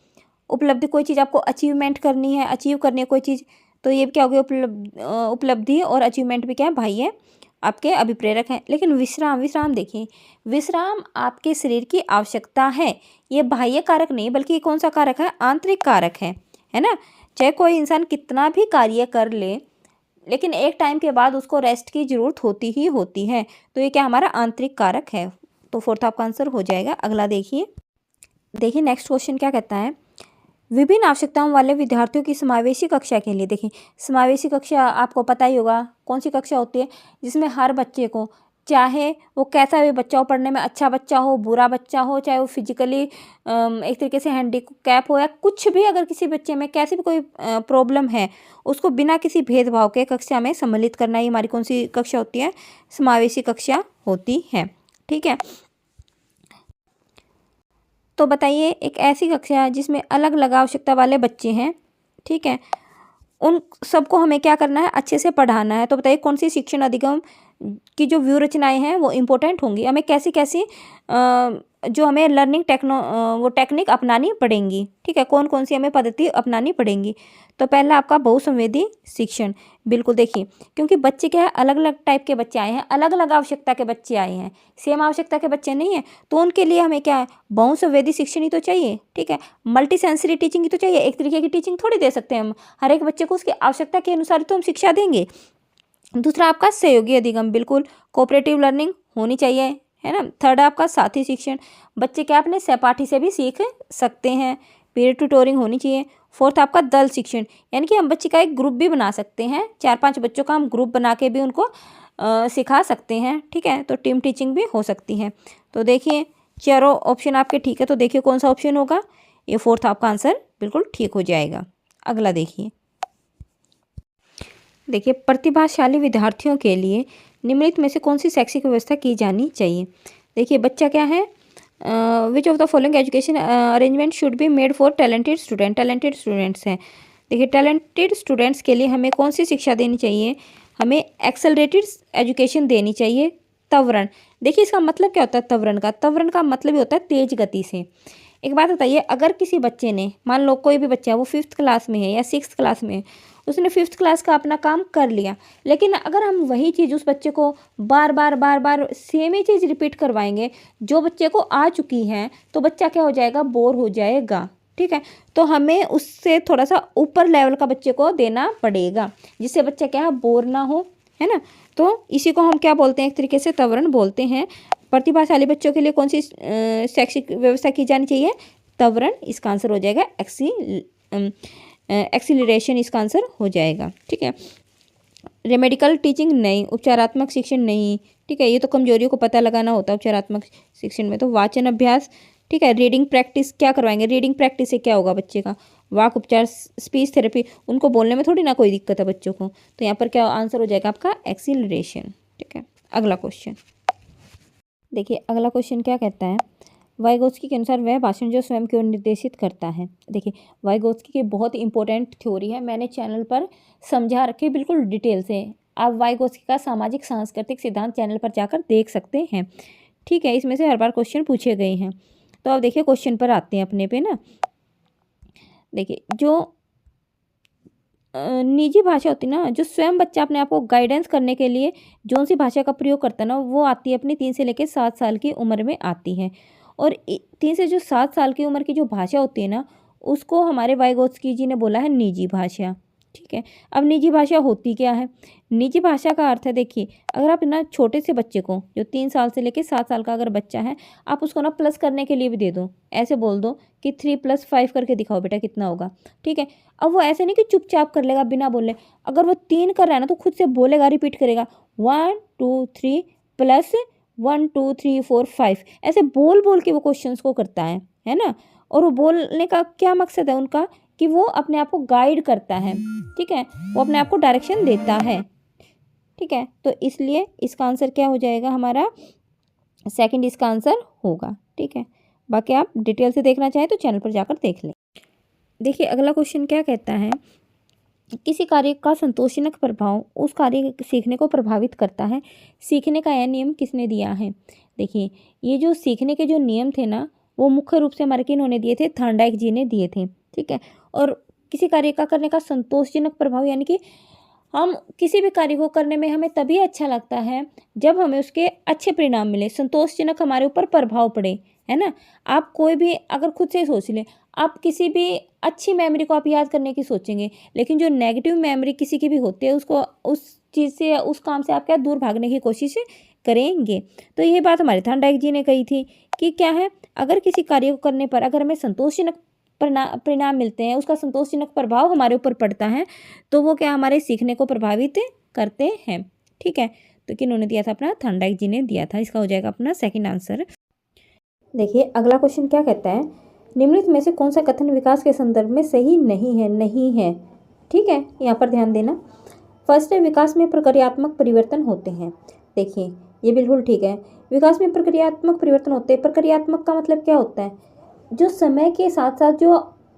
उपलब्धि, कोई चीज़ आपको अचीवमेंट करनी है, अचीव करनी है कोई चीज़, तो ये भी क्या हो गया उपलब्धि और अचीवमेंट भी क्या है बाह्य आपके अभिप्रेरक हैं। लेकिन विश्राम, विश्राम देखिए, विश्राम आपके शरीर की आवश्यकता है, ये बाह्य कारक नहीं बल्कि कौन सा कारक है, आंतरिक कारक है ना। चाहे कोई इंसान कितना भी कार्य कर ले लेकिन एक टाइम के बाद उसको रेस्ट की ज़रूरत होती ही होती है, तो ये क्या हमारा आंतरिक कारक है। तो फोर्थ आपका आंसर हो जाएगा। अगला देखिए नेक्स्ट क्वेश्चन क्या कहता है, विभिन्न आवश्यकताओं वाले विद्यार्थियों की समावेशी कक्षा के लिए। देखिए समावेशी कक्षा आपको पता ही होगा कौन सी कक्षा होती है, जिसमें हर बच्चे को, चाहे वो कैसा भी बच्चा हो, पढ़ने में अच्छा बच्चा हो, बुरा बच्चा हो, चाहे वो फिजिकली एक तरीके से हैंडीकैप हो या कुछ भी, अगर किसी बच्चे में कैसी भी कोई प्रॉब्लम है, उसको बिना किसी भेदभाव के कक्षा में सम्मिलित करना, ही हमारी कौन सी कक्षा होती है, समावेशी कक्षा होती है। ठीक है, तो बताइए एक ऐसी कक्षा जिसमें अलग अलग आवश्यकता वाले बच्चे हैं, ठीक है, उन सबको हमें क्या करना है, अच्छे से पढ़ाना है। तो बताइए कौन सी शिक्षण अधिगम की जो व्यू रचनाएं हैं वो इम्पोर्टेंट होंगी, हमें कैसी कैसी जो हमें लर्निंग वो टेक्निक अपनानी पड़ेंगी। ठीक है, कौन कौन सी हमें पद्धति अपनानी पड़ेंगी। तो पहला आपका बहुसंवेदी शिक्षण, बिल्कुल देखिए, क्योंकि बच्चे क्या है अलग अलग टाइप के बच्चे आए हैं, अलग अलग आवश्यकता के बच्चे आए हैं, सेम आवश्यकता के बच्चे नहीं हैं, तो उनके लिए हमें क्या है बहुसंवेदी शिक्षण ही तो चाहिए। ठीक है, मल्टी सेंसरी टीचिंग ही तो चाहिए, एक तरीके की टीचिंग थोड़ी दे सकते हैं हम, हर एक बच्चे को उसकी आवश्यकता के अनुसार तो हम शिक्षा देंगे। दूसरा आपका सहयोगी अधिगम, बिल्कुल कोऑपरेटिव लर्निंग होनी चाहिए, है ना। थर्ड आपका साथी शिक्षण, बच्चे क्या अपने सहपाठी से भी सीख सकते हैं, पीयर ट्यूटोरिंग होनी चाहिए। फोर्थ आपका दल शिक्षण, यानी कि हम बच्चे का एक ग्रुप भी बना सकते हैं, 4-5 बच्चों का हम ग्रुप बना के भी उनको सिखा सकते हैं। ठीक है, तो टीम टीचिंग भी हो सकती है। तो देखिए चारों ऑप्शन आपके ठीक है, तो देखिए कौन सा ऑप्शन होगा, ये फोर्थ आपका आंसर बिल्कुल ठीक हो जाएगा। अगला देखिए प्रतिभाशाली विद्यार्थियों के लिए निम्नलिखित में से कौन सी शैक्षिक व्यवस्था की जानी चाहिए। देखिए बच्चा क्या है, which of the following education arrangement should be made for talented students हैं। देखिए टैलेंटेड स्टूडेंट्स के लिए हमें कौन सी शिक्षा देनी चाहिए, हमें एक्सेलरेटेड एजुकेशन देनी चाहिए। त्वरण, देखिए इसका मतलब क्या होता है, त्वरण का मतलब ही होता है तेज गति से। एक बात बताइए, अगर किसी बच्चे ने, मान लो कोई भी बच्चा है वो 5th क्लास में है या 6th क्लास में है, उसने 5th क्लास का अपना काम कर लिया, लेकिन अगर हम वही चीज़ उस बच्चे को बार बार सेम ही चीज़ रिपीट करवाएंगे जो बच्चे को आ चुकी है, तो बच्चा क्या हो जाएगा, बोर हो जाएगा। ठीक है, तो हमें उससे थोड़ा सा ऊपर लेवल का बच्चे को देना पड़ेगा, जिससे बच्चा क्या है बोर ना हो। है ना। तो इसी को हम क्या बोलते हैं, एक तरीके से त्वरण बोलते हैं। प्रतिभाशाली बच्चों के लिए कौन सी शैक्षिक व्यवस्था की जानी चाहिए, त्वरण। इसका आंसर हो जाएगा एक्सीलरेशन, इसका आंसर हो जाएगा। ठीक है, रेमेडिकल टीचिंग नहीं, उपचारात्मक शिक्षण नहीं। ठीक है, ये तो कमजोरियों को पता लगाना होता है उपचारात्मक शिक्षण में। तो वाचन अभ्यास, ठीक है, रीडिंग प्रैक्टिस क्या करवाएंगे, रीडिंग प्रैक्टिस से क्या होगा बच्चे का, वाक उपचार, स्पीच थेरेपी, उनको बोलने में थोड़ी ना कोई दिक्कत है बच्चों को। तो यहाँ पर क्या आंसर हो जाएगा आपका, एक्सीलरेशन। ठीक है, अगला क्वेश्चन देखिए, अगला क्वेश्चन क्या कहता है, वाइगोत्स्की के अनुसार वह भाषण जो स्वयं की ओर निर्देशित करता है। देखिए, वाइगोत्स्की की बहुत इंपॉर्टेंट थ्योरी है, मैंने चैनल पर समझा रखी बिल्कुल डिटेल से। आप वाइगोत्स्की का सामाजिक सांस्कृतिक सिद्धांत चैनल पर जाकर देख सकते हैं। ठीक है, इसमें से हर बार क्वेश्चन पूछे गए हैं। तो अब देखिए क्वेश्चन पर आते हैं अपने पे ना। देखिए, जो निजी भाषा होती है ना, जो स्वयं बच्चा अपने आप को गाइडेंस करने के लिए जो सी भाषा का प्रयोग करता है ना, वो आती है अपनी 3 से लेकर 7 साल की उम्र में आती है। और 3 से जो 7 साल की उम्र की जो भाषा होती है ना, उसको हमारे वाइगोत्स्की जी ने बोला है निजी भाषा। ठीक है, अब निजी भाषा होती क्या है, निजी भाषा का अर्थ है, देखिए, अगर आप ना छोटे से बच्चे को, जो 3 साल से लेकर 7 साल का अगर बच्चा है, आप उसको ना प्लस करने के लिए भी दे दो, ऐसे बोल दो कि 3 + 5 करके दिखाओ बेटा कितना होगा। ठीक है, अब वो ऐसे नहीं कि चुपचाप कर लेगा बिना बोले, अगर वो 3 कर रहा है ना तो खुद से बोलेगा, रिपीट करेगा 1 2 3 प्लस 1 2 3 4 5, ऐसे बोल बोल के वो क्वेश्चंस को करता है ना। और वो बोलने का क्या मकसद है उनका, कि वो अपने आप को गाइड करता है। ठीक है, वो अपने आप को डायरेक्शन देता है। ठीक है, तो इसलिए इसका आंसर क्या हो जाएगा हमारा, सेकंड इसका आंसर होगा। ठीक है, बाकी आप डिटेल से देखना चाहें तो चैनल पर जाकर देख लें। देखिए, अगला क्वेश्चन क्या कहता है, किसी कार्य का संतोषजनक प्रभाव उस कार्य सीखने को प्रभावित करता है, सीखने का यह नियम किसने दिया है। देखिए, ये जो सीखने के जो नियम थे ना, वो मुख्य रूप से हमारे किन्होंने दिए थे, थॉर्नडाइक जी ने दिए थे। ठीक है, और किसी कार्य का करने का संतोषजनक प्रभाव, यानी कि हम किसी भी कार्य को करने में हमें तभी अच्छा लगता है जब हमें उसके अच्छे परिणाम मिले, संतोषजनक हमारे ऊपर प्रभाव पड़े, है ना। आप कोई भी अगर खुद से सोच लें, आप किसी भी अच्छी मेमोरी को आप याद करने की सोचेंगे, लेकिन जो नेगेटिव मेमोरी किसी की भी होती है, उसको उस चीज़ से, उस काम से आप क्या दूर भागने की कोशिश करेंगे। तो ये बात हमारे थॉर्नडाइक जी ने कही थी कि क्या है, अगर किसी कार्य को करने पर अगर हमें संतोषजनक परिणाम मिलते हैं, उसका संतोषजनक प्रभाव हमारे ऊपर पड़ता है, तो वो क्या हमारे सीखने को प्रभावित करते हैं। ठीक है, तो किन्होंने दिया था, अपना थॉर्नडाइक जी ने दिया था। इसका हो जाएगा अपना सेकंड आंसर। देखिए, अगला क्वेश्चन क्या कहता है, निम्नलिखित में से कौन सा कथन विकास के संदर्भ में सही नहीं है, नहीं है। ठीक है, यहाँ पर ध्यान देना। फर्स्ट है, विकास में प्रक्रियात्मक परिवर्तन होते हैं। देखिए, ये बिल्कुल ठीक है, विकास में प्रक्रियात्मक परिवर्तन होते हैं। प्रक्रियात्मक का मतलब क्या होता है, जो समय के साथ साथ जो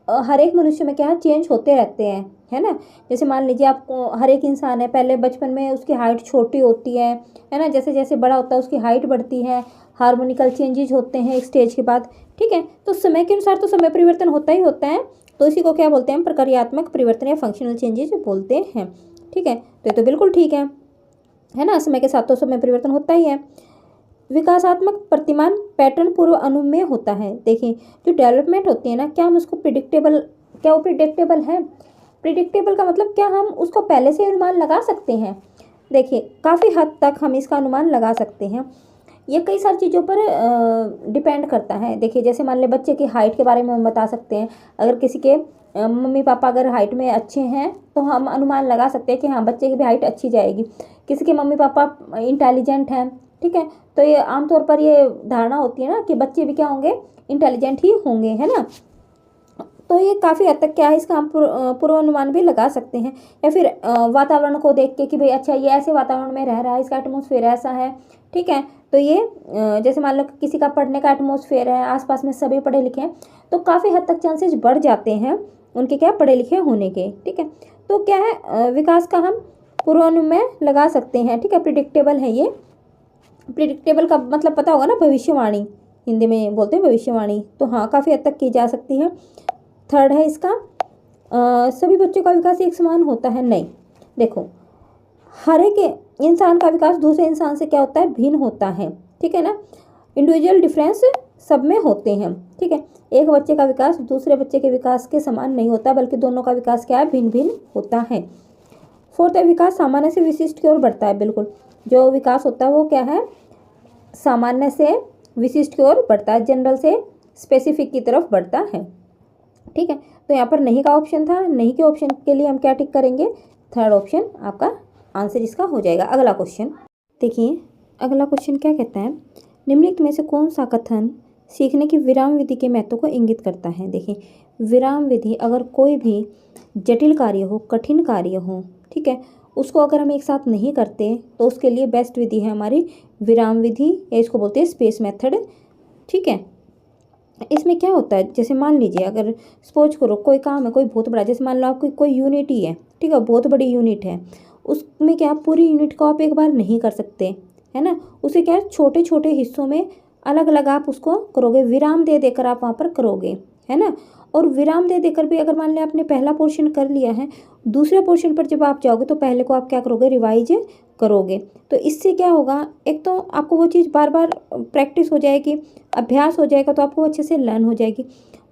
हर एक मनुष्य में क्या है, चेंज होते रहते हैं, है ना। जैसे मान लीजिए, आपको हर एक इंसान है, पहले बचपन में उसकी हाइट छोटी होती है ना, जैसे जैसे बड़ा होता है उसकी हाइट बढ़ती है, हार्मोनिकल चेंजेज होते हैं एक स्टेज के बाद। ठीक है, तो समय के अनुसार तो समय परिवर्तन होता ही होता है, तो इसी को क्या बोलते हैं, प्रक्रियात्मक परिवर्तन या फंक्शनल चेंजेज बोलते हैं। ठीक है, तो ये तो बिल्कुल ठीक है ना, समय के साथ तो समय परिवर्तन होता ही है। विकासात्मक प्रतिमान पैटर्न पूर्व अनुमेय होता है। देखिए, जो डेवलपमेंट होती है ना, क्या हम उसको प्रिडिक्टेबल, क्या वो प्रिडिक्टेबल है। प्रिडिक्टेबल का मतलब क्या, हम उसको पहले से अनुमान लगा सकते हैं। देखिए, काफ़ी हद तक हम इसका अनुमान लगा सकते हैं। ये कई सारी चीज़ों पर डिपेंड करता है। देखिए, जैसे मान लें बच्चे की हाइट के बारे में हम बता सकते हैं। अगर किसी के मम्मी पापा अगर हाइट में अच्छे हैं, तो हम अनुमान लगा सकते हैं कि हाँ, बच्चे की भी हाइट अच्छी जाएगी। किसी के मम्मी पापा इंटेलिजेंट हैं, ठीक है, तो ये आमतौर पर ये धारणा होती है ना कि बच्चे भी क्या होंगे, इंटेलिजेंट ही होंगे, है ना। तो ये काफ़ी हद तक क्या है, इसका हम पूर्वानुमान भी लगा सकते हैं। या फिर वातावरण को देख के कि भाई अच्छा, ये ऐसे वातावरण में रह रहा है, इसका एटमॉस्फेयर ऐसा है। ठीक है, तो ये जैसे मान लो किसी का पढ़ने का एटमॉस्फेयर है, आसपास में सभी पढ़े लिखे हैं, तो काफ़ी हद तक चांसेस बढ़ जाते हैं उनके क्या, पढ़े लिखे होने के। ठीक है, तो क्या है, विकास का हम पूर्वानुमान लगा सकते हैं। ठीक है, प्रिडिक्टेबल है ये। प्रिडिक्टेबल का मतलब पता होगा ना, भविष्यवाणी, हिंदी में बोलते हैं भविष्यवाणी। तो हाँ, काफ़ी हद तक की जा सकती है। थर्ड है इसका, सभी बच्चों का विकास एक समान होता है, नहीं। देखो, हर एक इंसान का विकास दूसरे इंसान से क्या होता है, भिन्न होता है। ठीक है ना, इंडिविजुअल डिफरेंस सब में होते हैं। ठीक है, एक बच्चे का विकास दूसरे बच्चे के विकास के समान नहीं होता, बल्कि दोनों का विकास क्या है, भिन्न भिन्न होता है। फोर्थ है विकास सामान्य से विशिष्ट की ओर बढ़ता है। बिल्कुल, जो विकास होता है वो क्या है, सामान्य से विशिष्ट की ओर बढ़ता है, जनरल से स्पेसिफिक की तरफ बढ़ता है। ठीक है, तो यहाँ पर नहीं का ऑप्शन था, नहीं के ऑप्शन के लिए हम क्या टिक करेंगे, थर्ड ऑप्शन आपका आंसर इसका हो जाएगा। अगला क्वेश्चन देखिए, अगला क्वेश्चन क्या कहता है, निम्नलिखित में से कौन सा कथन सीखने की विराम विधि के महत्व को इंगित करता है। देखिए, विराम विधि, अगर कोई भी जटिल कार्य हो, कठिन कार्य हो, ठीक है, उसको अगर हम एक साथ नहीं करते तो उसके लिए बेस्ट विधि है हमारी विराम विधि, या इसको बोलते हैं स्पेस मेथड। ठीक है, इसमें क्या होता है, जैसे मान लीजिए अगर सपोज करो कोई काम है, कोई बहुत बड़ा, जैसे मान लो आपकी कोई यूनिट ही है, ठीक है, बहुत बड़ी यूनिट है, उसमें क्या पूरी यूनिट को आप एक बार नहीं कर सकते, है ना, उसे क्या छोटे छोटे हिस्सों में अलग अलग आप उसको करोगे, विराम दे देकर आप वहाँ पर करोगे, है ना। और विराम दे देकर भी अगर मान लिया आपने पहला पोर्शन कर लिया है, दूसरे पोर्शन पर जब आप जाओगे तो पहले को आप क्या करोगे, रिवाइज करोगे। तो इससे क्या होगा, एक तो आपको वो चीज़ बार बार प्रैक्टिस हो जाएगी, अभ्यास हो जाएगा, तो आपको अच्छे से लर्न हो जाएगी।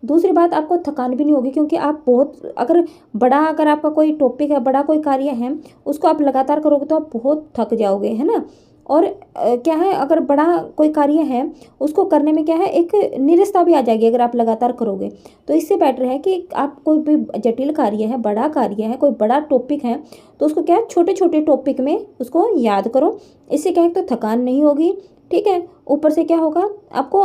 दूसरी बात, आपको थकान भी नहीं होगी, क्योंकि आप बहुत अगर आपका कोई टॉपिक है, बड़ा कोई कार्य है, उसको आप लगातार करोगे तो आप बहुत थक जाओगे, है ना। और क्या है, अगर बड़ा कोई कार्य है उसको करने में क्या है, एक निरस्ता भी आ जाएगी अगर आप लगातार करोगे। तो इससे बेटर है कि आप कोई भी जटिल कार्य है, बड़ा कार्य है, कोई बड़ा टॉपिक है, तो उसको क्या है, छोटे छोटे टॉपिक में उसको याद करो। इससे क्या है, तो थकान नहीं होगी, ठीक है, ऊपर से क्या होगा, आपको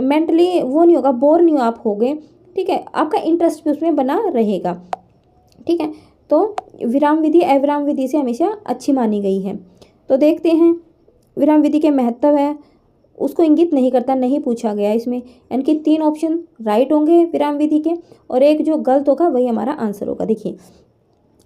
मेंटली वो नहीं होगा, बोर नहीं आप होगे, ठीक है, आपका इंटरेस्ट भी उसमें बना रहेगा। ठीक है, तो विराम विधि अविराम विधि से हमेशा अच्छी मानी गई है। तो देखते हैं, विराम विधि के महत्व है उसको इंगित नहीं करता, नहीं पूछा गया इसमें, यानी कि 3 ऑप्शन राइट होंगे विराम विधि के, और एक जो गलत होगा वही हमारा आंसर होगा। देखिए,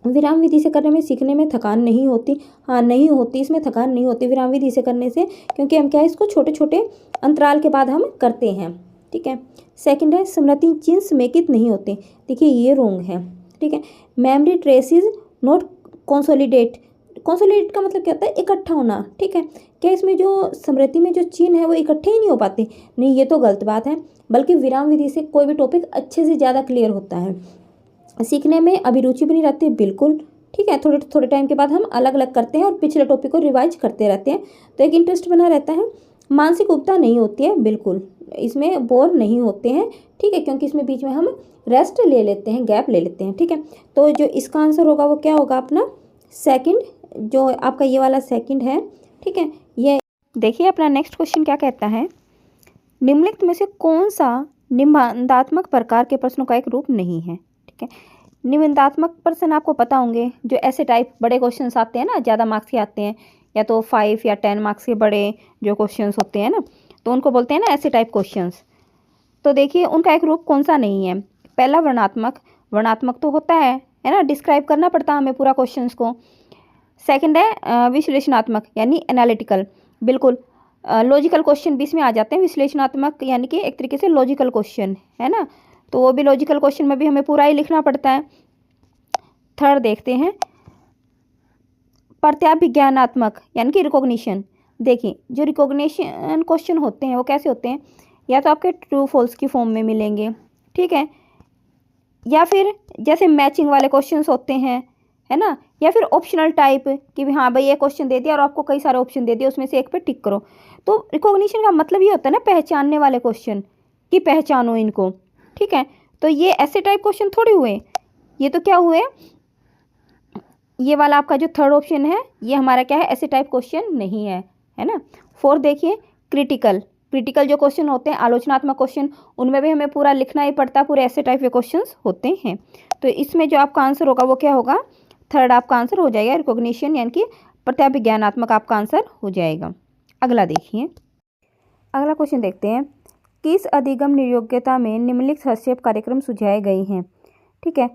विराम विधि से करने में सीखने में थकान नहीं होती, हाँ नहीं होती, इसमें थकान नहीं होती विराम विधि से करने से, क्योंकि हम क्या है, इसको छोटे छोटे अंतराल के बाद हम करते हैं। ठीक है, सेकंड है, स्मृति चिन्ह समेकित नहीं होते। देखिए, ये रॉन्ग है। ठीक है, memory trace is not consolidate. Consolidate का मतलब क्या होता है, इकट्ठा होना। ठीक है, क्या इसमें जो स्मृति में जो चिन्ह है वो इकट्ठे ही नहीं हो पाते, नहीं, ये तो गलत बात है, बल्कि विराम विधि से कोई भी टॉपिक अच्छे से ज़्यादा क्लियर होता है, सीखने में अभिरुचि भी नहीं रहती, बिल्कुल। ठीक है, थोड़े थोड़े टाइम के बाद हम अलग अलग करते हैं और पिछले टॉपिक को रिवाइज करते रहते हैं, तो एक इंटरेस्ट बना रहता है। मानसिक उपता नहीं होती है, बिल्कुल, इसमें बोर नहीं होते हैं। ठीक है, क्योंकि इसमें बीच में हम रेस्ट ले लेते हैं, गैप ले लेते हैं। ठीक है, तो जो इसका आंसर होगा वो क्या होगा, अपना सेकंड, जो आपका ये वाला सेकंड है। ठीक है, ये देखिए, अपना नेक्स्ट क्वेश्चन क्या कहता है, निम्नलिखित में से कौन सा निबंधात्मक प्रकार के प्रश्नों का एक रूप नहीं है। ठीक है, निबंधात्मक प्रश्न आपको पता होंगे, जो ऐसे टाइप बड़े क्वेश्चंस आते हैं ना, ज़्यादा मार्क्स के आते हैं, या तो 5 या 10 मार्क्स के बड़े जो क्वेश्चंस होते हैं ना, तो उनको बोलते हैं ना ऐसे टाइप क्वेश्चंस। तो देखिए, उनका एक रूप कौन सा नहीं है। पहला वर्णात्मक, वर्णात्मक तो होता है ना, डिस्क्राइब करना पड़ता है हमें पूरा क्वेश्चंस को। सेकंड है विश्लेषणात्मक, यानी एनालिटिकल, बिल्कुल, लॉजिकल क्वेश्चन भी इसमें आ जाते हैं। विश्लेषणात्मक यानी कि एक तरीके से लॉजिकल क्वेश्चन, है ना, तो वो भी लॉजिकल क्वेश्चन में भी हमें पूरा ही लिखना पड़ता है। थर्ड देखते हैं, प्रत्याभिज्ञानात्मक, यानी कि रिकॉग्निशन। देखिए, जो रिकॉग्निशन क्वेश्चन होते हैं वो कैसे होते हैं, या तो आपके ट्रू फॉल्स की फॉर्म में मिलेंगे, ठीक है, या फिर जैसे मैचिंग वाले क्वेश्चंस होते हैं, है ना, या फिर ऑप्शनल टाइप कि हाँ भाई ये क्वेश्चन दे दिया और आपको कई सारे ऑप्शन दे दिए, उसमें से एक पे टिक करो। तो रिकॉग्निशन का मतलब ये होता है ना, पहचानने वाले क्वेश्चन कि पहचानो इनको। ठीक है, तो ये ऐसे टाइप क्वेश्चन थोड़ी हुए, ये तो क्या हुए, ये वाला आपका जो थर्ड ऑप्शन है ये हमारा क्या है, ऐसे टाइप क्वेश्चन नहीं है, है ना। फोर्थ देखिए, क्रिटिकल, क्रिटिकल जो क्वेश्चन होते हैं, आलोचनात्मक क्वेश्चन, उनमें भी हमें पूरा लिखना ही पड़ता है, पूरे ऐसे टाइप के क्वेश्चन होते हैं। तो इसमें जो आपका आंसर होगा वो क्या होगा, थर्ड आपका आंसर हो जाएगा, रिकॉग्निशन, यानी कि प्रत्याभिज्ञानात्मक आपका आंसर हो जाएगा। अगला देखिए, अगला क्वेश्चन देखते हैं, किस अधिगम निर्योग्यता में निम्नलिखित हस्तक्षेप कार्यक्रम सुझाए गए हैं। ठीक है,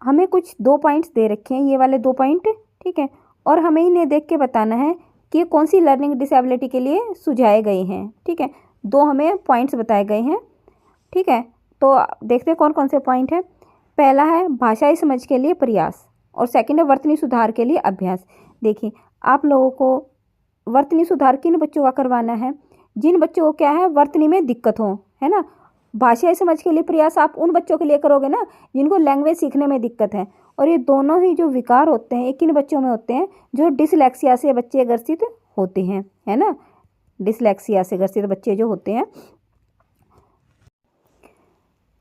हमें कुछ 2 पॉइंट्स दे रखे हैं, ये वाले 2 पॉइंट, ठीक है, और हमें इन्हें देख के बताना है कि ये कौन सी लर्निंग डिसेबिलिटी के लिए सुझाए गए हैं। ठीक है, 2 हमें पॉइंट्स बताए गए हैं। ठीक है, तो देखते हैं कौन कौन से पॉइंट है। पहला है भाषाई समझ के लिए प्रयास, और सेकंड है वर्तनी सुधार के लिए अभ्यास। देखिए, आप लोगों को वर्तनी सुधार किन बच्चों का करवाना है, जिन बच्चों को क्या है, वर्तनी में दिक्कत हो, है ना। भाषाई समझ के लिए प्रयास आप उन बच्चों के लिए करोगे ना जिनको लैंग्वेज सीखने में दिक्कत है, और ये दोनों ही जो विकार होते हैं एक किन बच्चों में होते हैं, जो डिसलेक्सिया से बच्चे ग्रसित होते हैं, है ना, डिसलेक्सिया से ग्रसित बच्चे जो होते हैं।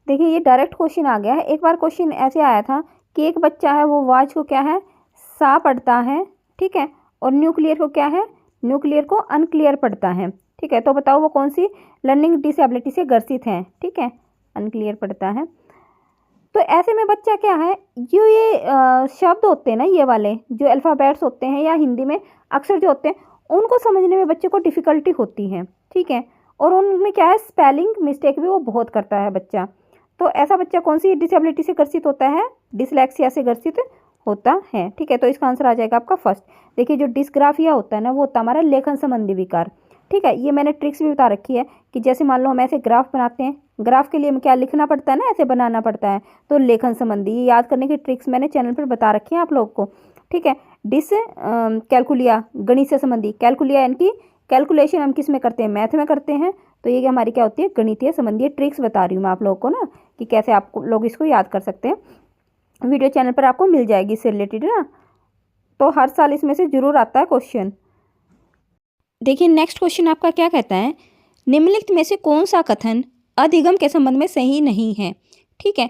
देखिए ये डायरेक्ट क्वेश्चन आ गया है। एक बार क्वेश्चन ऐसे आया था कि एक बच्चा है वो वाच को क्या है, सा पढ़ता है, ठीक है, और न्यूक्लियर को क्या है, न्यूक्लियर को अनक्लियर पढ़ता है, ठीक है। तो बताओ वो कौन सी लर्निंग डिसेबिलिटी से ग्रसित है, ठीक है, अनक्लियर पढ़ता है। तो ऐसे में बच्चा क्या है, जो ये शब्द होते हैं ना, ये वाले जो अल्फ़ाबेट्स होते हैं या हिंदी में अक्षर जो होते हैं, उनको समझने में बच्चे को डिफ़िकल्टी होती है, ठीक है, और उनमें क्या है, स्पेलिंग मिस्टेक भी वो बहुत करता है बच्चा। तो ऐसा बच्चा कौन सी डिसेबिलिटी से ग्रसित होता है, डिसलेक्सिया से ग्रसित होता है, ठीक है। तो इसका आंसर आ जाएगा आपका फर्स्ट। देखिए जो डिस्ग्राफिया होता है ना, वो होता है हमारा लेखन संबंधी विकार, ठीक है। ये मैंने ट्रिक्स भी बता रखी है कि जैसे मान लो हम ऐसे ग्राफ बनाते हैं, ग्राफ के लिए हमें क्या लिखना पड़ता है ना, ऐसे बनाना पड़ता है, तो लेखन संबंधी ये याद करने की ट्रिक्स मैंने चैनल पर बता रखी है आप लोग को, ठीक है। कैलकुलिया गणित से संबंधी, कैलकुलिया यानी कि कैलकुलेशन हम किस में करते हैं, मैथ में करते हैं, तो ये हमारी क्या होती है, गणितीय संबंधी ट्रिक्स बता रही हूँ मैं आप लोगों को ना, कि कैसे आप लोग इसको याद कर सकते हैं। वीडियो चैनल पर आपको मिल जाएगी इससे रिलेटेड ना, तो हर साल इसमें से जरूर आता है क्वेश्चन। देखिए नेक्स्ट क्वेश्चन आपका क्या कहता है, निम्नलिखित में से कौन सा कथन अधिगम के संबंध में सही नहीं है, ठीक है।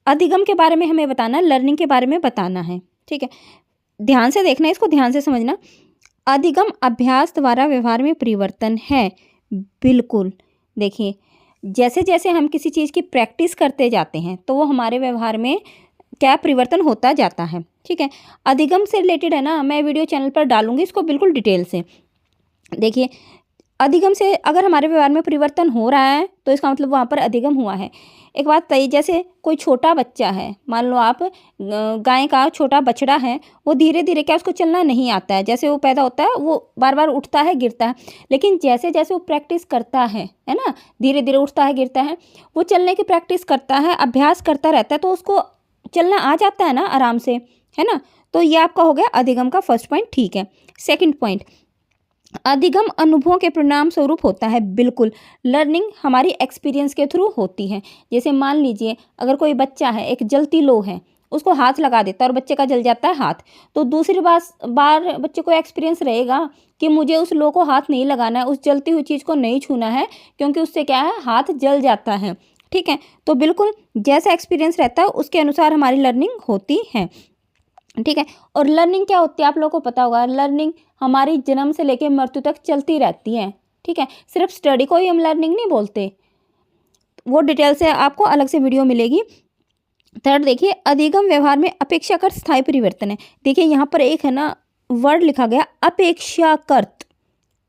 अधिगम के बारे में हमें बताना, लर्निंग के बारे में बताना है, ठीक है। ध्यान से देखना, इसको ध्यान से समझना। अधिगम अभ्यास द्वारा व्यवहार में परिवर्तन है, बिल्कुल। देखिए जैसे जैसे हम किसी चीज़ की प्रैक्टिस करते जाते हैं तो वो हमारे व्यवहार में क्या परिवर्तन होता जाता है, ठीक है। अधिगम से रिलेटेड है ना, मैं वीडियो चैनल पर डालूंगी इसको बिल्कुल डिटेल से। देखिए अधिगम से अगर हमारे व्यवहार में परिवर्तन हो रहा है तो इसका मतलब वहाँ पर अधिगम हुआ है। एक बात बताइए, जैसे कोई छोटा बच्चा है, मान लो आप गाय का छोटा बछड़ा है, वो धीरे धीरे क्या उसको चलना नहीं आता है, जैसे वो पैदा होता है वो बार बार उठता है गिरता है, लेकिन जैसे जैसे वो प्रैक्टिस करता है ना, धीरे धीरे उठता है गिरता है, वो चलने की प्रैक्टिस करता है, अभ्यास करता रहता है, तो उसको चलना आ जाता है ना आराम से, है ना। तो ये आपका हो गया अधिगम का फर्स्ट पॉइंट, ठीक है। सेकेंड पॉइंट, अधिगम अनुभवों के परिणाम स्वरूप होता है, बिल्कुल। लर्निंग हमारी एक्सपीरियंस के थ्रू होती है। जैसे मान लीजिए अगर कोई बच्चा है, एक जलती लो है, उसको हाथ लगा देता है और बच्चे का जल जाता है हाथ, तो दूसरी बार बच्चे को एक्सपीरियंस रहेगा कि मुझे उस लो को हाथ नहीं लगाना है, उस जलती हुई चीज़ को नहीं छूना है, क्योंकि उससे क्या है, हाथ जल जाता है, ठीक है। तो बिल्कुल जैसा एक्सपीरियंस रहता है उसके अनुसार हमारी लर्निंग होती है, ठीक है। और लर्निंग क्या होती है आप लोगों को पता होगा, लर्निंग हमारी जन्म से लेकर मृत्यु तक चलती रहती है, ठीक है। सिर्फ स्टडी को ही हम लर्निंग नहीं बोलते, वो डिटेल से आपको अलग से वीडियो मिलेगी। थर्ड देखिए, अधिगम व्यवहार में अपेक्षाकृत स्थायी परिवर्तन है। देखिए यहाँ पर एक है ना वर्ड लिखा गया, अपेक्षाकृत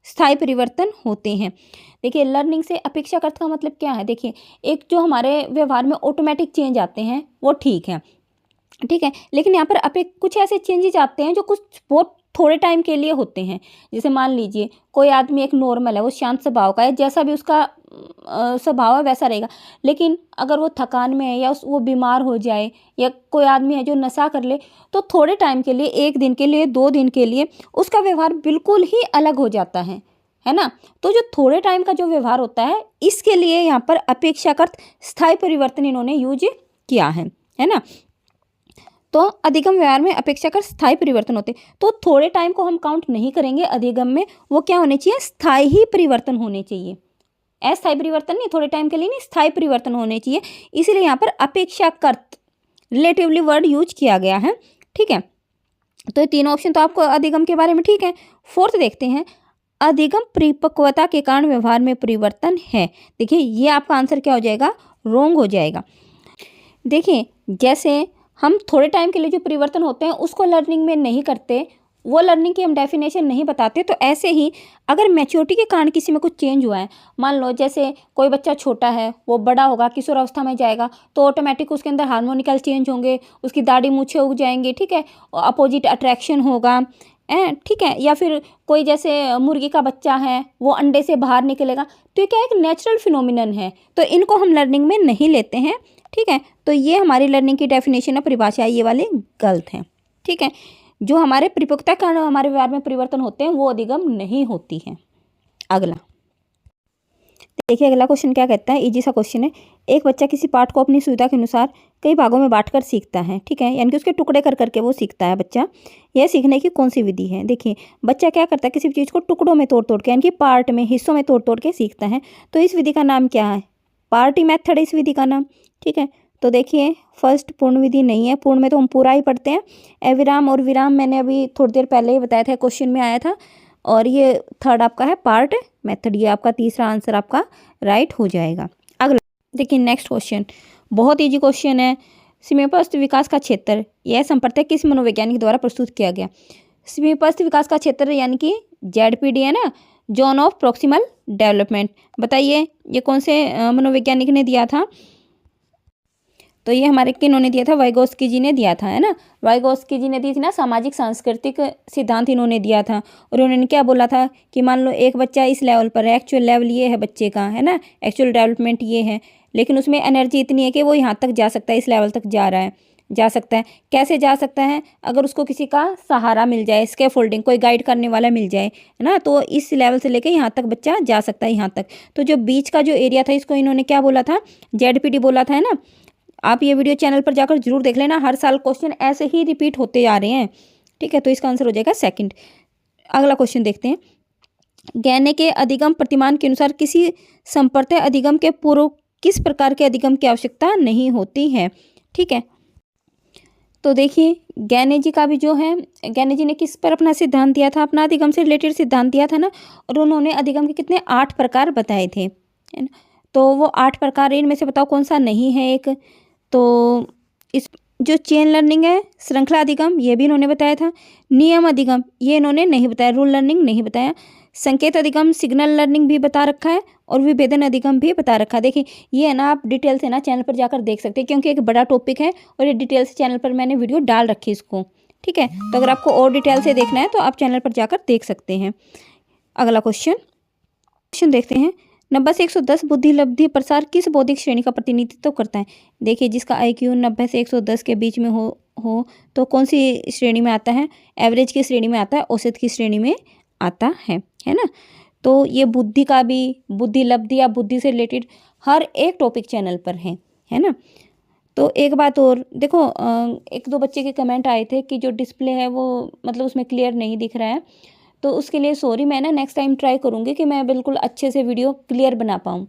स्थायी परिवर्तन होते हैं। देखिए लर्निंग से अपेक्षाकृत का मतलब क्या है, देखिए एक जो हमारे व्यवहार में ऑटोमेटिक चेंज आते हैं वो ठीक है, ठीक है, लेकिन यहाँ पर कुछ ऐसे चेंजेस आते हैं जो कुछ बहुत थोड़े टाइम के लिए होते हैं। जैसे मान लीजिए कोई आदमी एक नॉर्मल है, वो शांत स्वभाव का है, जैसा भी उसका स्वभाव है वैसा रहेगा, लेकिन अगर वो थकान में है या वो बीमार हो जाए, या कोई आदमी है जो नशा कर ले, तो थोड़े टाइम के लिए, एक दिन के लिए, 2 दिन के लिए उसका व्यवहार बिल्कुल ही अलग हो जाता है ना। तो जो थोड़े टाइम का जो व्यवहार होता है, इसके लिए यहाँ पर अपेक्षाकृत स्थायी परिवर्तन इन्होंने यूज किया है ना। तो अधिगम व्यवहार में अपेक्षाकृत स्थायी परिवर्तन होते, तो थोड़े टाइम को हम काउंट नहीं करेंगे अधिगम में, वो क्या होने चाहिए, स्थायी ही परिवर्तन होने चाहिए। अस्थायी परिवर्तन नहीं, थोड़े टाइम के लिए नहीं, स्थायी परिवर्तन होने चाहिए, इसीलिए यहाँ पर अपेक्षाकृत रिलेटिवली वर्ड यूज किया गया है, ठीक है। तो ये तीनों ऑप्शन तो आपको अधिगम के बारे में ठीक है। फोर्थ देखते हैं, अधिगम परिपक्वता के कारण व्यवहार में परिवर्तन है। देखिए ये आपका आंसर क्या हो जाएगा, रॉन्ग हो जाएगा। देखिए जैसे हम थोड़े टाइम के लिए जो परिवर्तन होते हैं उसको लर्निंग में नहीं करते, वो लर्निंग की हम डेफिनेशन नहीं बताते, तो ऐसे ही अगर मैच्योरिटी के कारण किसी में कुछ चेंज हुआ है, मान लो जैसे कोई बच्चा छोटा है, वो बड़ा होगा, किशोरावस्था में जाएगा, तो ऑटोमेटिक उसके अंदर हार्मोनिकल चेंज होंगे, उसकी दाढ़ी मूछें उग जाएंगी, ठीक है, अपोजिट अट्रैक्शन होगा, ठीक है। या फिर कोई जैसे मुर्गी का बच्चा है, वो अंडे से बाहर निकलेगा, तो ये क्या एक नेचुरल फिनोमिनन है, तो इनको हम लर्निंग में नहीं लेते हैं, ठीक है। तो ये हमारी लर्निंग की डेफिनेशन है, परिभाषा ये वाले गलत हैं, ठीक है। जो हमारे परिपक्वता के कारण हमारे व्यवहार में परिवर्तन होते हैं वो अधिगम नहीं होती है। अगला देखिए अगला क्वेश्चन क्या कहता है, इजी सा क्वेश्चन है। एक बच्चा किसी पाठ को अपनी सुविधा के अनुसार कई भागों में बांटकर सीखता है, ठीक है, यानी कि उसके टुकड़े कर करके वो सीखता है बच्चा। यह सीखने की कौन सी विधि है? देखिए बच्चा क्या करता है, किसी भी चीज़ को टुकड़ों में तोड़ तोड़ के, यानी कि पार्ट में, हिस्सों में तोड़ तोड़ के सीखता है। तो इस विधि का नाम क्या है? पार्टी मेथड है इस विधि का नाम, ठीक है। तो देखिए फर्स्ट पूर्ण विधि नहीं है, पूर्ण में तो हम पूरा ही पढ़ते हैं। अविराम और विराम मैंने अभी थोड़ी देर पहले ही बताया था, क्वेश्चन में आया था। और ये थर्ड आपका है पार्ट मेथड, ये आपका तीसरा आंसर आपका राइट हो जाएगा। अगला देखिए नेक्स्ट क्वेश्चन, बहुत इजी क्वेश्चन है। समीपस्थ विकास का क्षेत्र यह संप्रदाय किस मनोवैज्ञानिक द्वारा प्रस्तुत किया गया? समीपस्थ विकास का क्षेत्र यानी कि ZPD है ना, जोन ऑफ प्रॉक्सिमल डेवलपमेंट। बताइए ये कौन से मनोवैज्ञानिक ने दिया था? तो ये हमारे किन्होंने दिया था? वाइगोस्की जी ने दिया था, है ना। वाइगोस्की जी ने दी थी ना, सामाजिक सांस्कृतिक सिद्धांत इन्होंने दिया था। और उन्होंने क्या बोला था कि मान लो एक बच्चा इस लेवल पर है, एक्चुअल लेवल ये है बच्चे का, है ना, एक्चुअल डेवलपमेंट ये है, लेकिन उसमें एनर्जी इतनी है कि वो यहाँ तक जा सकता है, इस लेवल तक जा रहा है, जा सकता है। कैसे जा सकता है? अगर उसको किसी का सहारा मिल जाए, स्कैफोल्डिंग, कोई गाइड करने वाला मिल जाए, है ना, तो इस लेवल से लेके यहाँ तक बच्चा जा सकता है, यहाँ तक। तो जो बीच का जो एरिया था, इसको इन्होंने क्या बोला था? ZPD बोला था, है ना। आप ये वीडियो चैनल पर जाकर जरूर देख लेना, हर साल क्वेश्चन ऐसे ही रिपीट होते जा रहे हैं, ठीक है। तो इसका आंसर हो जाएगा सेकंड। अगला क्वेश्चन देखते हैं। गैने के अधिगम प्रतिमान के अनुसार किसी संप्रदाय अधिगम के पूर्व किस प्रकार के अधिगम की आवश्यकता नहीं होती है? ठीक है, तो देखिए गैने जी का भी जो है, गैने जी ने किस पर अपना सिद्धांत दिया था? अपना अधिगम से रिलेटेड सिद्धांत दिया था ना। और उन्होंने अधिगम के कितने 8 प्रकार बताए थे, है ना। तो वो 8 प्रकार, इनमें से बताओ कौन सा नहीं है एक? तो इस जो चेन लर्निंग है, श्रृंखला अधिगम, ये भी इन्होंने बताया था। नियम अधिगम ये इन्होंने नहीं बताया, रूल लर्निंग नहीं बताया। संकेत अधिगम, सिग्नल लर्निंग भी बता रखा है, और विभेदन अधिगम भी बता रखा है। देखिए ये है ना, आप डिटेल से ना चैनल पर जाकर देख सकते हैं, क्योंकि एक बड़ा टॉपिक है और ये डिटेल से चैनल पर मैंने वीडियो डाल रखी है इसको, ठीक है। तो अगर आपको और डिटेल से देखना है तो आप चैनल पर जाकर देख सकते हैं। अगला क्वेश्चन देखते हैं। 90 से 110 बुद्धि लब्धि प्रसार किस बौद्धिक श्रेणी का प्रतिनिधित्व करता है? देखिए जिसका IQ 90 से 110 के बीच में हो तो कौन सी श्रेणी में आता है? एवरेज की श्रेणी में आता है, औसत की श्रेणी में आता है ना। तो ये बुद्धि का भी, बुद्धि लब्धि या बुद्धि से रिलेटेड हर एक टॉपिक चैनल पर है ना। तो एक बात और देखो, एक दो बच्चे के कमेंट आए थे कि जो डिस्प्ले है वो मतलब उसमें क्लियर नहीं दिख रहा है, तो उसके लिए सॉरी। मैं ना नेक्स्ट टाइम ट्राई करूँगी कि मैं बिल्कुल अच्छे से वीडियो क्लियर बना पाऊँ।